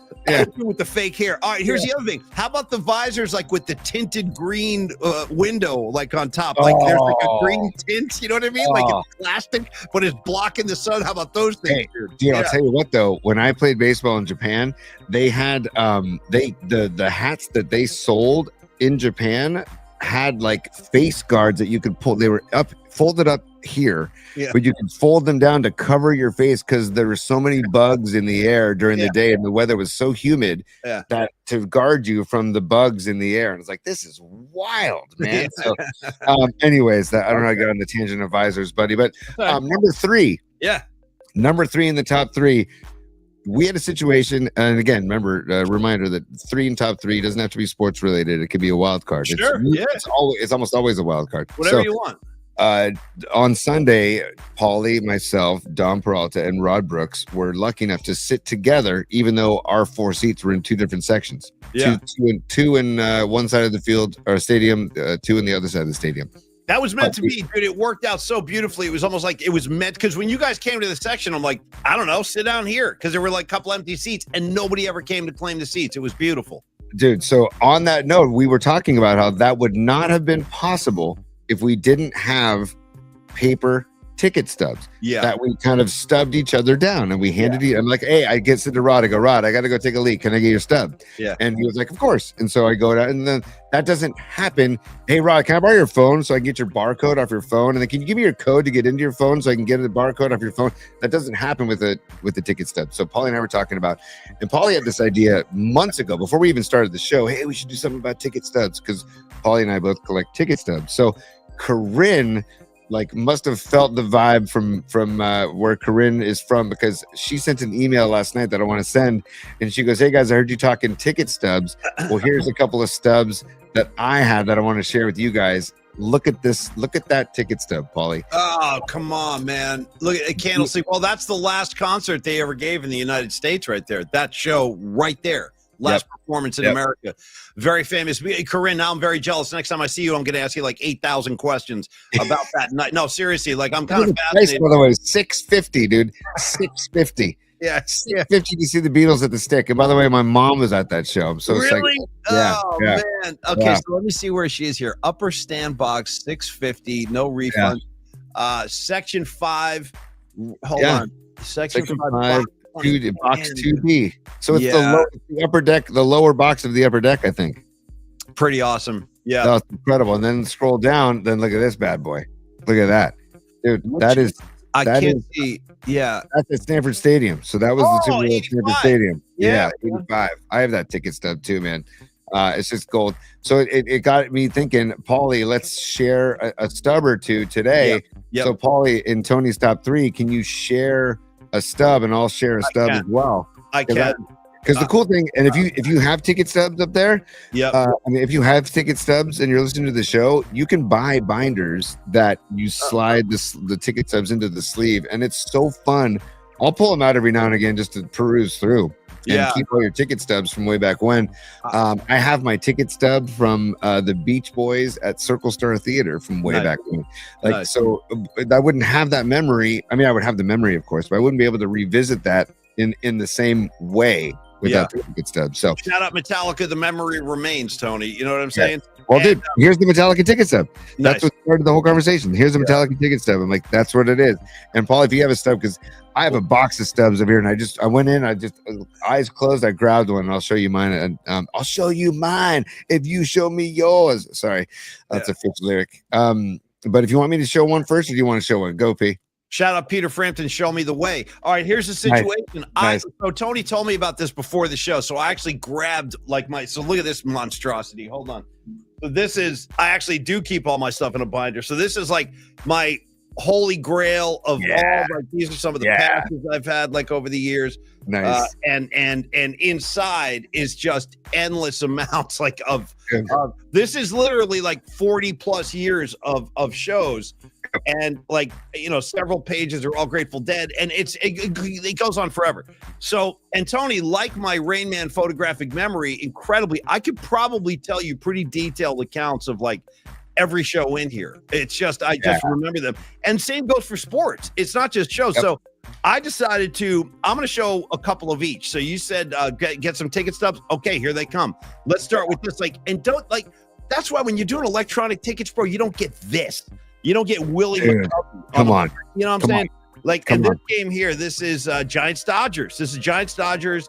With the fake hair. All right, here's the other thing. How about the visors like with the tinted green window like on top? Like there's like a green tint, you know what I mean? Like it's plastic, but it's blocking the sun. How about those things? Hey, dude, I'll tell you what though, when I played baseball in Japan, they had the hats that they sold in Japan had like face guards that you could pull. They were folded up here, but you could fold them down to cover your face because there were so many bugs in the air during the day, and the weather was so humid that to guard you from the bugs in the air. And it's like, this is wild, man. So anyways, I don't know how I got on the tangent of visors, buddy, but number three in the top 3, we had a situation, and again, remember, reminder that 3 in top 3 doesn't have to be sports related. It could be a wild card. Sure, it's almost always a wild card. Whatever you want. On Sunday, Paulie, myself, Don Peralta, and Rod Brooks were lucky enough to sit together, even though our 4 seats were in 2 different sections. Two in one side of the field or stadium, 2 in the other side of the stadium. That was meant to be, dude. It worked out so beautifully. It was almost like it was meant, because when you guys came to the section, I'm like, I don't know, sit down here, because there were like a couple empty seats, and nobody ever came to claim the seats. It was beautiful. Dude, so on that note, we were talking about how that would not have been possible if we didn't have paper ticket stubs Yeah. that we kind of stubbed each other down, and we handed I'm like, hey, I get to Rod. I go, Rod, I got to go take a leak. Can I get your stub? Yeah. And he was like, of course. And so I go down, and then that doesn't happen. Hey, Rod, can I borrow your phone so I can get your barcode off your phone? And then can you give me your code to get into your phone so I can get the barcode off your phone? That doesn't happen with the ticket stub. So Paulie and I were talking about, and Paulie had this idea months ago before we even started the show. Hey, we should do something about ticket stubs, because Paulie and I both collect ticket stubs. So Corinne must have felt the vibe from where Corinne is from, because she sent an email last night that I want to send, and she goes, hey guys, I heard you talking ticket stubs. Well, here's a couple of stubs that I had that I want to share with you guys. Look at this. Look at that ticket stub, Paulie. Oh, come on, man. Look at Candlestick. Well, that's the last concert they ever gave in the United States right there. That show right there. Last performance in America. Very famous. Corinne, now I'm very jealous. Next time I see you, I'm going to ask you 8,000 questions about that night. No, seriously, I'm kind of fascinated. By the way, $650, dude. $650. Yeah. $650 to see the Beatles at the Stick. And by the way, my mom was at that show. I'm so really? Yeah, man. Okay, so let me see where she is here. Upper Standbox, $650, no refund. Section 5. Hold on. Section 5. Box 2B. So it's the upper deck, the lower box of the upper deck, I think. Pretty awesome. Yeah. That's incredible. And then scroll down, then look at this bad boy. Look at that. Dude, I can't see. Yeah. That's at Stanford Stadium. So that was the Super Bowl at Stanford Stadium. Yeah, 85. I have that ticket stub too, man. It's just gold. So it got me thinking, Paulie, let's share a stub or two today. Yep. So Paulie, in Tony's top 3, can you share a stub, and I'll share a stub as well? I can. Because the cool thing, and if you have ticket stubs up there, if you have ticket stubs and you're listening to the show, you can buy binders that you slide the ticket stubs into the sleeve, and it's so fun. I'll pull them out every now and again just to peruse through and keep all your ticket stubs from way back when. I have my ticket stub from the Beach Boys at Circle Star Theater from way back when. So I wouldn't have that memory. I mean, I would have the memory, of course, but I wouldn't be able to revisit that in the same way without the ticket stub. So shout out Metallica, the memory remains, Tony. You know what I'm saying? Well, dude, here's the Metallica ticket stub. Nice. That's what started the whole conversation. Here's the Metallica ticket stub. I'm like, that's what it is. And Paul, if you have a stub, because I have a box of stubs over here, and I went in, eyes closed, I grabbed one, and I'll show you mine. And I'll show you mine if you show me yours. Sorry, that's a Fitch lyric. But if you want me to show one first, or do you want to show one? Go, P. Shout out Peter Frampton, show me the way. All right, here's the situation. Nice. So Tony told me about this before the show, so I actually grabbed so look at this monstrosity. Hold on. So I actually do keep all my stuff in a binder. So this is my holy grail of all. These are some of the passes I've had over the years. Nice. And inside is just endless amounts of this is literally 40 plus years of shows. And several pages are all Grateful Dead, and it goes on forever. So, and Tony, like my Rain Man photographic memory, incredibly, I could probably tell you pretty detailed accounts of every show in here. It's just I just remember them. And same goes for sports. It's not just shows. Yep. So I decided I'm going to show a couple of each. So you said get some ticket stubs. Okay, here they come. Let's start with this. And don't that's why when you're doing electronic tickets, bro, you don't get this. You don't get Willie McCovey. Come on. You know what I'm saying? In this game here, this is Giants Dodgers. This is Giants Dodgers,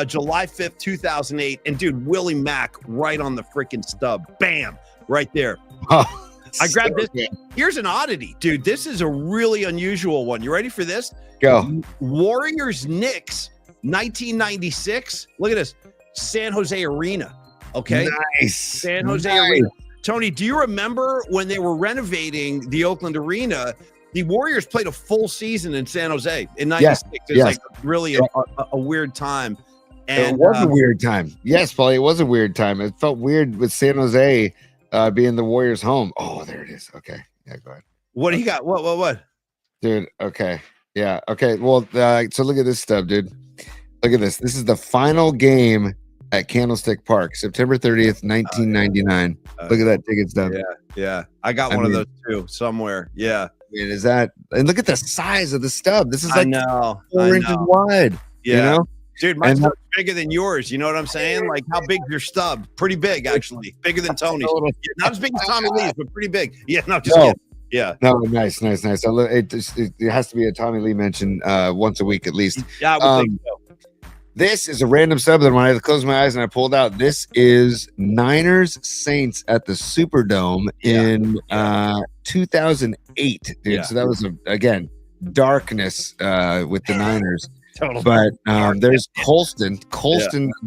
July 5th, 2008. And dude, Willie Mack right on the freaking stub. Bam. Right there. Oh, I grabbed this. Here's an oddity, dude. This is a really unusual one. You ready for this? Go. Warriors Knicks, 1996. Look at this. San Jose Arena. Okay. Nice. San Jose Arena. Tony, do you remember when they were renovating the Oakland Arena? The Warriors played a full season in San Jose in 96. It was really a weird time. And it was a weird time. Yes, Paulie, it was a weird time. It felt weird with San Jose being the Warriors' home. Oh, there it is. Okay. Yeah, go ahead. What do you got? What? Dude, okay. Yeah, okay. Well, so look at this stub, dude. Look at this. This is the final game at Candlestick Park, September 30th, 1999. Look at that ticket stub. Yeah. I got one of those too somewhere. Yeah. I mean, and look at the size of the stub. This is 4 inches wide. Yeah. You know? Dude, mine's bigger than yours. You know what I'm saying? How big's your stub? Pretty big, actually. Bigger than Tony's. Not as big as Tommy Lee's, but pretty big. Yeah, no, just kidding. Yeah. No, nice. I love it. It has to be a Tommy Lee mention once a week at least. Yeah, I would think so. This is a random sub that when I closed my eyes and I pulled out, this is Niners Saints at the Superdome in 2008, dude. Yeah. So that was again darkness with the Niners. Totally. But there's Colston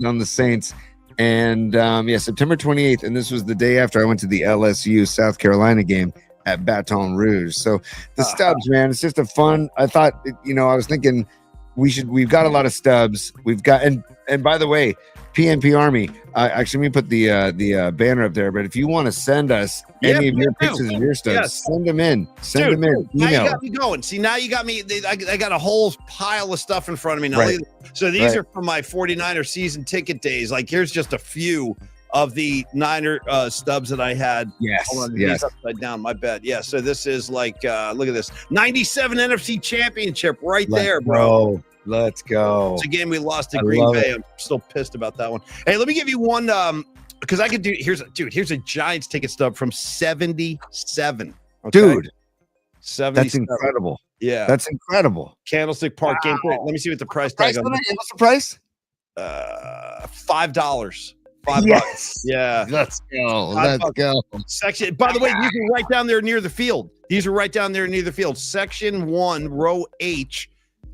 on the Saints, and September 28th, and this was the day after I went to the LSU South Carolina game at Baton Rouge. So the Stubs, man, it's just a fun. I thought, I was thinking we've got a lot of Stubs. We've got, and by the way, PMP Army, actually, let me put the banner up there. But if you want to send us any of your pictures of your Stubs, send them in. Send them in. Now Email. you got me going. See, now you got me. I got a whole pile of stuff in front of me now. So these are from my 49er season ticket days. Like, here's just a few of the Niner Stubs that I had. Yes. Upside down, my bad. Yeah. So this is like, look at this 97 NFC Championship there, bro. Let's go. It's a game we lost to Green Bay. I'm still pissed about that one. Hey, let me give you one because I could do. Here's a Giants ticket stub from 77. Okay? Dude, 77. that's incredible. Yeah, that's incredible. Candlestick Park game. Let me see what the price tag. What's the price? $5. Yes. Yeah. Let's go. Let's go. Section. By the way, these are right down there near the field. Section 1, row H,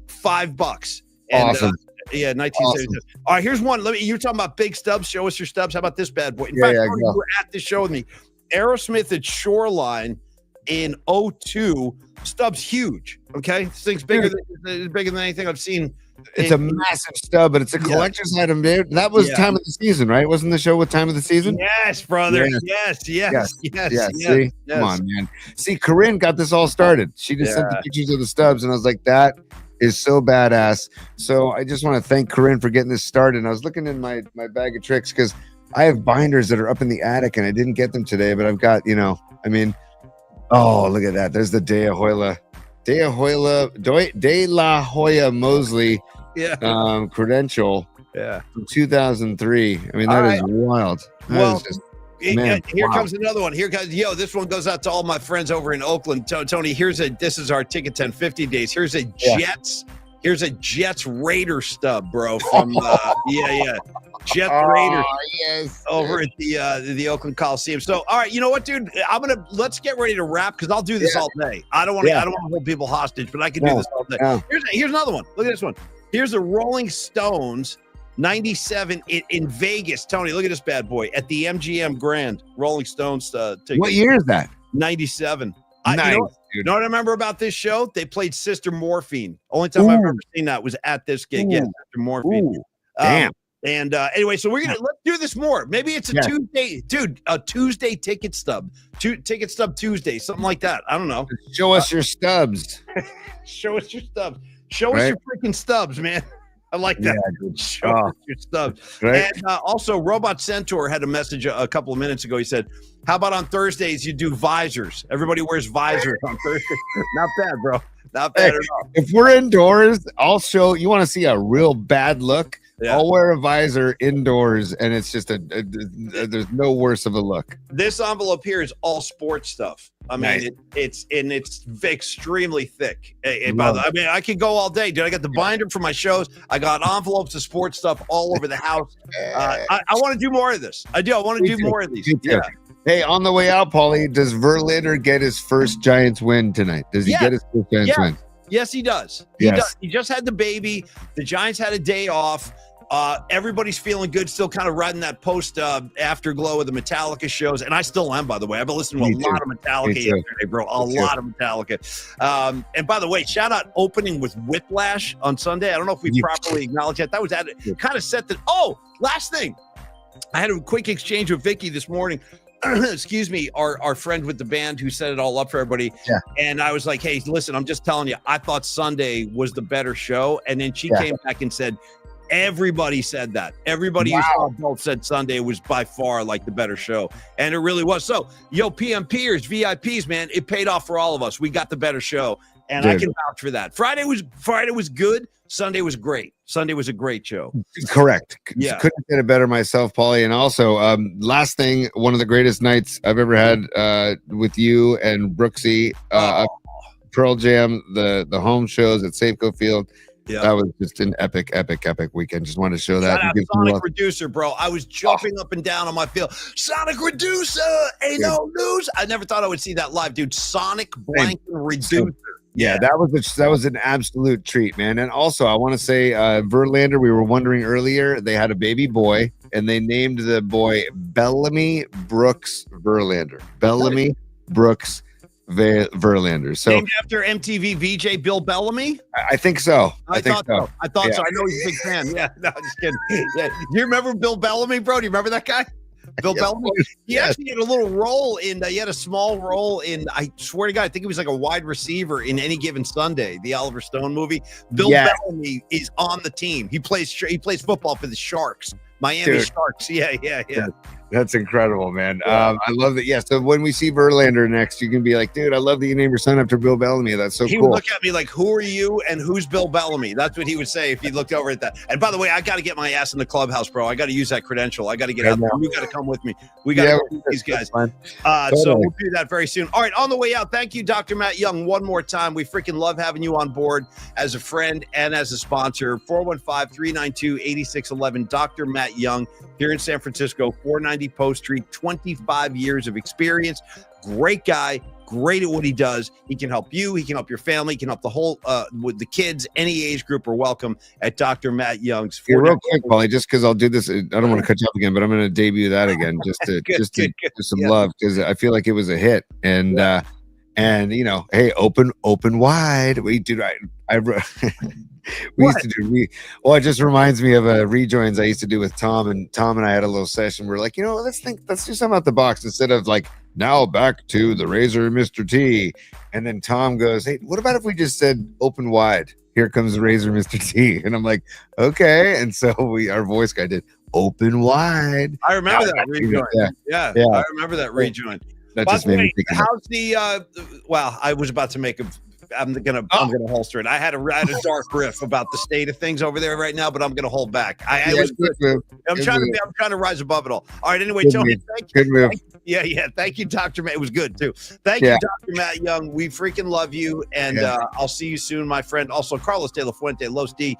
$5. And, awesome. 1972. Awesome. All right, here's one. You're talking about big Stubs. Show us your Stubs. How about this bad boy? In fact, you were at this show with me. Aerosmith at Shoreline in 02. Stubs huge. Okay, this thing's bigger than anything I've seen. It's a massive stub, but it's a collector's item, dude. That was time of the season, right? Wasn't the show with time of the season? Yes, brother. Yes. See? Come on, man. See, Corinne got this all started. She just sent the pictures of the Stubs, and I was like, that is so badass. So I just want to thank Corinne for getting this started. And I was looking in my bag of tricks because I have binders that are up in the attic, and I didn't get them today, but I've got, oh, look at that. There's the De La Hoya Mosley credential from 2003. I mean, that is wild. Here comes another one. This one goes out to all my friends over in Oakland. Tony, this is our Ticket 1050 days. Here's a Jets Raider stub, bro, from Jets Raiders over at the Oakland Coliseum. So, all right, you know what, dude? Let's get ready to wrap because I'll do this all day. I don't want to hold people hostage, but I can do this all day. Here's another one. Look at this one. Here's the Rolling Stones 97 in Vegas. Tony, look at this bad boy at the MGM Grand. Rolling Stones ticket. What year is that? 97. Nice. You know what I remember about this show? They played Sister Morphine. Only time I've ever seen that was at this gig. Yeah, Sister Morphine. Damn. And anyway, so let's do this more. Maybe it's a Tuesday, dude. A Tuesday ticket stub, ticket stub Tuesday, something like that. I don't know. Show us your Stubs. Show us your Stubs. Show us your freaking Stubs, man. I like that. Show us your Stubs. Right. And also, Robot Centaur had a message a couple of minutes ago. He said, "How about on Thursdays you do visors? Everybody wears visors on Thursday." Not bad, bro. Not bad at all. If we're indoors, I'll show. You want to see a real bad look? Yeah. I'll wear a visor indoors, and it's just there's no worse of a look. This envelope here is all sports stuff. I mean, it's extremely thick. I could go all day, dude. I got the binder for my shows. I got envelopes of sports stuff all over the house. I want to do more of this. I do. I want to do more of these. Yeah. Hey, on the way out, Paulie, does Verlander get his first Giants win tonight? Does he get his first Giants win? Yes, he does. He does. He just had the baby. The Giants had a day off. Everybody's feeling good, still kind of riding that post afterglow of the Metallica shows. And I still am, by the way. I've been listening to a lot of Metallica yesterday, bro. A lot of Metallica. And by the way, shout out opening with Whiplash on Sunday. I don't know if we properly acknowledged that. That was at it. Kind of set the. Oh, last thing. I had a quick exchange with Vicky this morning. Excuse me, our friend with the band who set it all up for everybody. Yeah. And I was like, hey, listen, I'm just telling you, I thought Sunday was the better show. And then she came back and said, everybody said that. Everybody who saw both said Sunday was by far like the better show. And it really was. So, PMPers, VIPs, man, it paid off for all of us. We got the better show. And I can vouch for that. Friday was good. Sunday was great. Sunday was a great show. Correct. Yeah. Couldn't have said it better myself, Paulie. And also, last thing, one of the greatest nights I've ever had with you and Brooksy. Pearl Jam, the home shows at Safeco Field. Yeah. That was just an epic weekend. Just wanted to show that. Shout out Sonic Reducer, bro. I was jumping up and down on my field. Sonic Reducer, ain't no news. I never thought I would see that live, dude. Sonic blank Reducer. Yeah, that was an absolute treat, man. And also, I want to say, Verlander. We were wondering earlier. They had a baby boy, and they named the boy Bellamy Brooks Verlander. Bellamy Brooks Verlander. So named after MTV VJ Bill Bellamy. I think so. I thought so. I know he's a big fan. Yeah, no, just kidding. Yeah. Do you remember Bill Bellamy, bro? Do you remember that guy? Bill Bellamy. He actually had a little role in. He had a small role in. I swear to God, I think he was like a wide receiver in Any Given Sunday, the Oliver Stone movie. Bill Bellamy is on the team. He plays football for the Sharks, Miami Sharks. Yeah. That's incredible, man. I love that. Yeah. So when we see Verlander next, you can be like, dude, I love that you named your son after Bill Bellamy. That's so cool. He would look at me like, who are you and who's Bill Bellamy? That's what he would say if he looked over at that. And by the way, I got to get my ass in the clubhouse, bro. I got to use that credential. I got to get out there. You got to come with me. We got to meet these guys. So we'll do that very soon. All right. On the way out, thank you, Dr. Matt Young, one more time. We freaking love having you on board as a friend and as a sponsor. 415-392-8611. Dr. Matt Young here in San Francisco, 490 Post Street. 25 years of experience. Great guy, great at what he does. He can help you. He can help your family. He can help the whole, with the kids, any age group are welcome at Dr. Matt Young's. Real quick, Paulie, just because I'll do this. I don't want to cut you up again, but I'm going to debut that again just to do some love because I feel like it was a hit. And, you know, hey, open wide. We do right. It just reminds me of rejoins I used to do with Tom and I had a little session. We're like, you know, let's do something out the box instead of like, now back to the Razor Mr. T. And then Tom goes, hey, what about if we just said open wide? Here comes the Razor Mr. T. And I'm like, okay. And so our voice guy did open wide. I remember that rejoin. Yeah. I remember that rejoin. That just made me think how's the I was about to make I'm gonna holster it. I had a dark riff about the state of things over there right now, but I'm gonna hold back. I'm trying to rise above it all. All right. Anyway, Tony, thank you. Yeah. Thank you, Dr. Matt. It was good too. Thank you, Dr. Matt Young. We freaking love you, and I'll see you soon, my friend. Also, Carlos De La Fuente, Los D.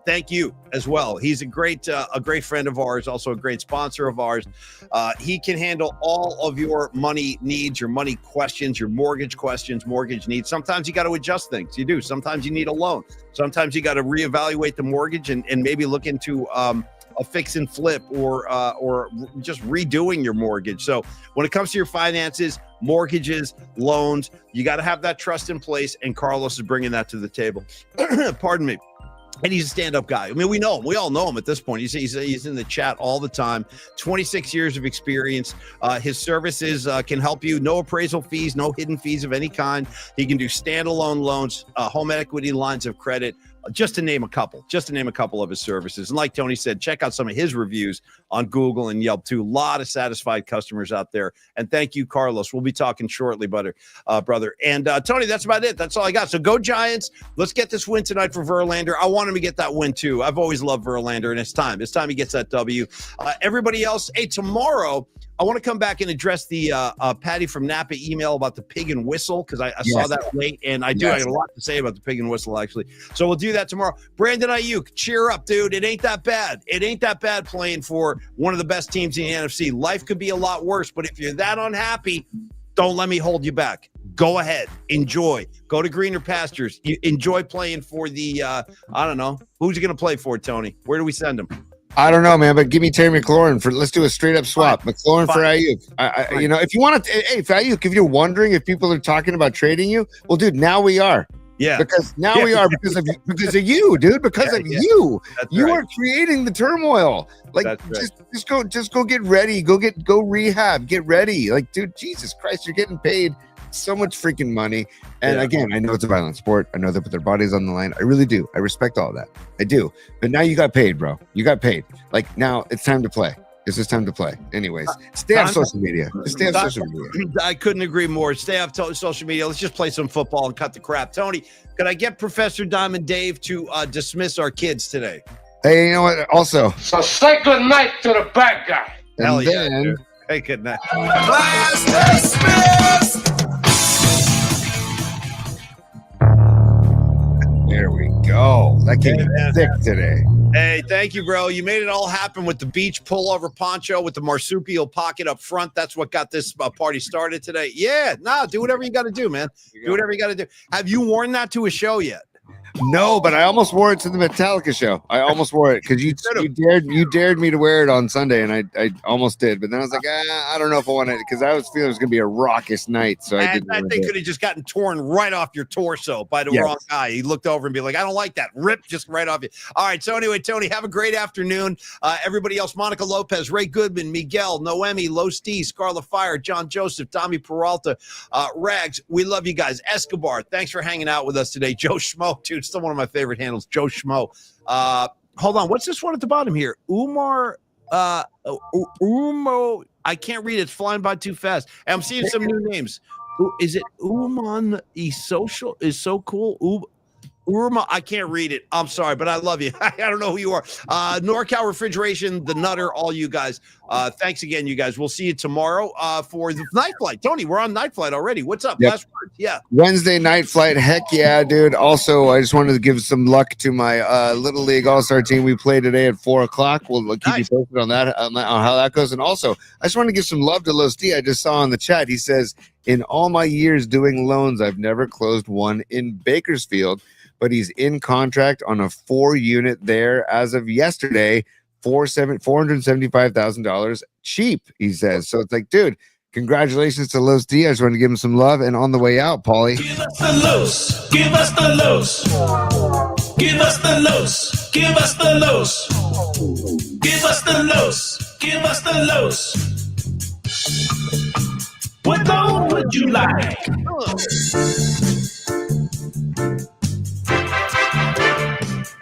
Thank you as well. He's a great friend of ours, also a great sponsor of ours. He can handle all of your money needs, your money questions, your mortgage questions, mortgage needs. Sometimes you got to adjust things. You do. Sometimes you need a loan. Sometimes you got to reevaluate the mortgage and maybe look into a fix and flip or just redoing your mortgage. So when it comes to your finances, mortgages, loans, you got to have that trust in place. And Carlos is bringing that to the table. Pardon me. And he's a stand-up guy. I mean, we know him. We all know him at this point. He's in the chat all the time. 26 years of experience. His services can help you. No appraisal fees, no hidden fees of any kind. He can do standalone loans, home equity lines of credit, just to name a couple of his services. And like Tony said, check out some of his reviews on Google and Yelp too. A lot of satisfied customers out there. And thank you, Carlos. We'll be talking shortly, brother. And Tony, that's about it. That's all I got. So go Giants. Let's get this win tonight for Verlander. I want him to get that win too. I've always loved Verlander, and it's time. It's time he gets that W. Everybody else, hey, tomorrow, I want to come back and address the Patty from Napa email about the pig and whistle, because I saw that late, and I got a lot to say about the pig and whistle, actually. So we'll do that tomorrow. Brandon Aiyuk, cheer up, dude. It ain't that bad. It ain't that bad playing for one of the best teams in the NFC. Life could be a lot worse, but if you're that unhappy, don't let me hold you back. Go ahead. Enjoy. Go to greener pastures. Enjoy playing for the, I don't know. Who's he going to play for, Tony? Where do we send him? I don't know, man, but give me Terry McLaurin let's do a straight up swap. McLaurin for Aiyuk. You know, if you want to, hey, for Aiyuk, if you're wondering if people are talking about trading you, well, dude, now we are. Yeah. Because now we are because of you, dude. Because of you. You are creating the turmoil. Like just go get ready. Go rehab. Get ready. Like, dude, Jesus Christ, you're getting paid so much freaking money. And again, I know it's a violent sport. I know they put their bodies on the line. I really do. I respect all that. I do. But now you got paid, bro. You got paid. Like, now it's time to play. It's just time to play. Anyways, stay off social media. Just stay off social media. I couldn't agree more. Stay off social media. Let's just play some football and cut the crap. Tony, could I get Professor Diamond Dave to dismiss our kids today? Hey, you know what? Also, So say good night to the bad guy. Hell and yeah, then dude. Hey, good night. there we go. That came Yeah, man. thick today. Hey, thank you, bro. You made it all happen with the beach pullover poncho with the marsupial pocket up front. That's what got this party started today. Yeah, do whatever you got to do, man. Do whatever you got to do. Have you worn that to a show yet? No, but I almost wore it to the Metallica show. I almost wore it because you dared me to wear it on Sunday, and I almost did. But then I was like, I don't know if I want it because I was feeling it was going to be a raucous night. So I didn't. That thing could have just gotten torn right off your torso by the wrong guy. He looked over and be like, I don't like that. Rip just right off you. All right. So anyway, Tony, have a great afternoon. Everybody else, Monica Lopez, Ray Goodman, Miguel, Noemi, Los D, Scarlet Fire, John Joseph, Tommy Peralta, Rags. We love you guys. Escobar, thanks for hanging out with us today. Joe Schmo, dude. Still one of my favorite handles, Joe Schmo. Hold on, what's this one at the bottom here? Umar, Umo. I can't read it. It's flying by too fast. And I'm seeing some new names. Is it Uman? Social is so cool. Urma, I can't read it. I'm sorry, but I love you. I don't know who you are. NorCal Refrigeration, the Nutter, all you guys. Thanks again, you guys. We'll see you tomorrow for the night flight. Tony, we're on night flight already. What's up? Yep. Last word. Yeah. Wednesday night flight. Heck yeah, dude. Also, I just wanted to give some luck to my Little League All-Star team. We play today at 4:00. We'll keep you posted on that, on how that goes. And also, I just want to give some love to Los D. I just saw in the chat. He says, in all my years doing loans, I've never closed one in Bakersfield. But he's in contract on a 4-unit there as of yesterday, $475,000 cheap, he says. So it's like, dude, congratulations to Los D. I just want to give him some love. And on the way out, Paulie. Give us the los. Give us the los. Give us the los. Give us the los. Give us the los. Give us the los. What loan would you like?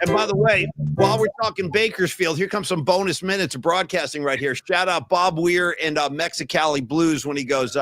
And by the way, while we're talking Bakersfield, here comes some bonus minutes of broadcasting right here. Shout out Bob Weir and Mexicali Blues when he goes,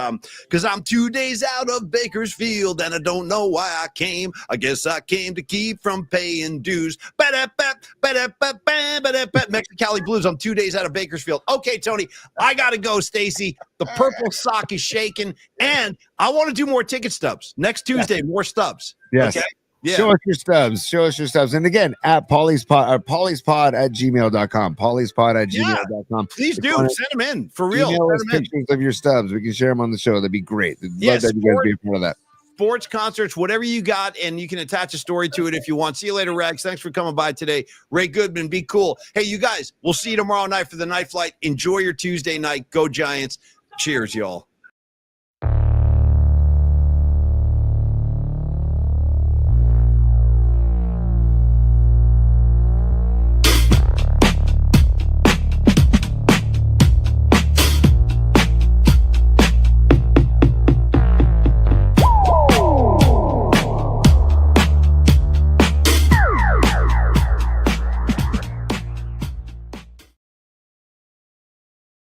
because I'm 2 days out of Bakersfield and I don't know why I came. I guess I came to keep from paying dues. Mexicali Blues, I'm 2 days out of Bakersfield. Okay, Tony, I got to go, Stacy. The purple sock is shaking, and I want to do more ticket stubs. Next Tuesday, more stubs. Yes. Okay? Yeah. Show us your stubs. Show us your stubs. And again, at Paulie's Pod, Paulie'sPod at gmail.com. Paulie'sPod at gmail.com. Please do. Send them in. For real. Email us Send them in. pictures of your stubs. We can share them on the show. That'd be great. Yes, Love that you guys be a part of that. Sports, concerts, whatever you got, and you can attach a story to it if you want. See you later, Rags. Thanks for coming by today. Ray Goodman, be cool. Hey, you guys, we'll see you tomorrow night for the night flight. Enjoy your Tuesday night. Go Giants. Cheers, y'all.